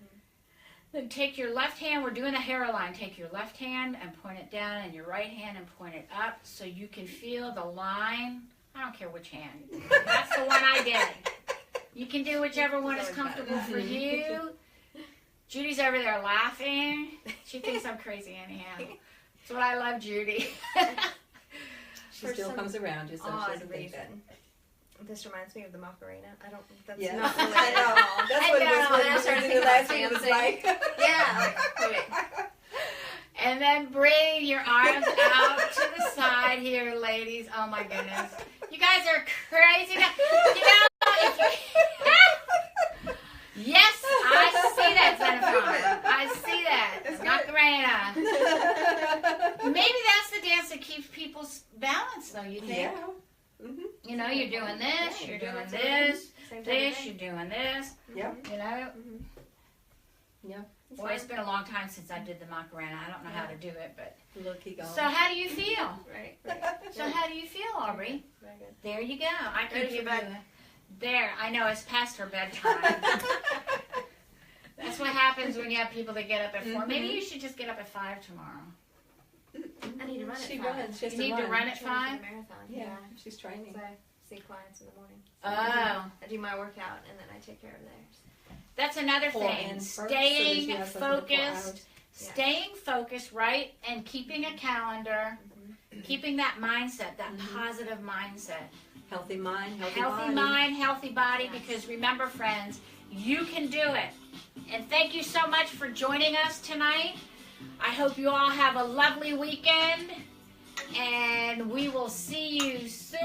[SPEAKER 1] Then take your left hand, we're doing the hairline. Take your left hand and point it down, and your right hand and point it up so you can feel the line. I don't care which hand. That's the one I did. You can do whichever one is comfortable for you. Judy's over there laughing. She thinks I'm crazy anyhow. That's what I love, Judy.
[SPEAKER 2] She
[SPEAKER 4] For
[SPEAKER 2] still
[SPEAKER 4] some
[SPEAKER 2] comes around, just so she
[SPEAKER 4] odd
[SPEAKER 2] doesn't think that.
[SPEAKER 4] reason. This reminds me of the Macarena. I don't. That's
[SPEAKER 2] Yeah.
[SPEAKER 4] not really.
[SPEAKER 2] I know. That's
[SPEAKER 1] I
[SPEAKER 2] what it
[SPEAKER 1] know.
[SPEAKER 2] was.
[SPEAKER 4] And I started
[SPEAKER 2] The
[SPEAKER 4] thinking
[SPEAKER 2] last
[SPEAKER 4] about
[SPEAKER 2] week it was
[SPEAKER 4] dancing.
[SPEAKER 2] like.
[SPEAKER 4] Yeah. Like, wait.
[SPEAKER 1] And then bring your arms out to the side here, ladies. Oh my goodness. You guys are crazy. You know, if you... Yes, I see that, Jennifer. I see that.
[SPEAKER 4] It's
[SPEAKER 1] Macarena. Maybe that's the dance that keeps people balanced, though, you think?
[SPEAKER 2] Yeah. Mm-hmm.
[SPEAKER 1] You know, you're doing this,
[SPEAKER 4] Yeah,
[SPEAKER 1] you're
[SPEAKER 4] doing
[SPEAKER 1] doing
[SPEAKER 4] it
[SPEAKER 1] this,
[SPEAKER 4] Same time of
[SPEAKER 1] this,
[SPEAKER 4] day.
[SPEAKER 1] you're doing this.
[SPEAKER 2] Yep.
[SPEAKER 1] You know?
[SPEAKER 4] Mm-hmm.
[SPEAKER 2] Yep.
[SPEAKER 1] Well, it's been a long time since I did the Macarena. I don't know how to do it, but...
[SPEAKER 2] Look, he goes.
[SPEAKER 1] So how do you feel?
[SPEAKER 4] Right.
[SPEAKER 1] So how do you feel, Aubrey?
[SPEAKER 4] Very good.
[SPEAKER 1] There you go. I can
[SPEAKER 4] Ready for
[SPEAKER 1] give you
[SPEAKER 4] bed.
[SPEAKER 1] there. I know it's past her bedtime. That's what happens when you have people that get up at 4. Maybe you should just get up at 5 tomorrow.
[SPEAKER 4] I need to run at
[SPEAKER 2] She
[SPEAKER 4] 5.
[SPEAKER 2] runs. She has
[SPEAKER 1] You need to run
[SPEAKER 4] I'm
[SPEAKER 1] at
[SPEAKER 4] training
[SPEAKER 1] 5.
[SPEAKER 4] for the marathon.
[SPEAKER 2] Yeah, she's training.
[SPEAKER 4] So I see clients in the morning.
[SPEAKER 1] Oh,
[SPEAKER 4] I do my workout and then I take care of theirs.
[SPEAKER 1] that's another
[SPEAKER 2] Pour
[SPEAKER 1] thing.
[SPEAKER 2] in first so that
[SPEAKER 1] Staying
[SPEAKER 2] she has something to pour
[SPEAKER 1] focused.
[SPEAKER 2] out.
[SPEAKER 4] Yeah.
[SPEAKER 1] Staying focused, right? And keeping a calendar. Keeping that mindset, that positive mindset.
[SPEAKER 2] Healthy mind, healthy
[SPEAKER 1] Healthy
[SPEAKER 2] body.
[SPEAKER 1] mind, healthy body,
[SPEAKER 4] Yes.
[SPEAKER 1] because remember, friends, you can do it. And thank you so much for joining us tonight. I hope you all have a lovely weekend. And we will see you soon.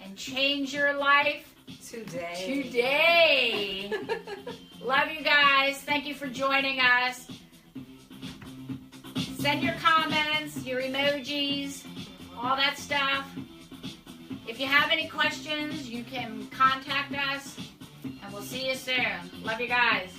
[SPEAKER 1] And change your life today. Love you guys. Thank you for joining us. Send your comments, your emojis, all that stuff. If you have any questions, you can contact us. And we'll see you soon. Love you guys.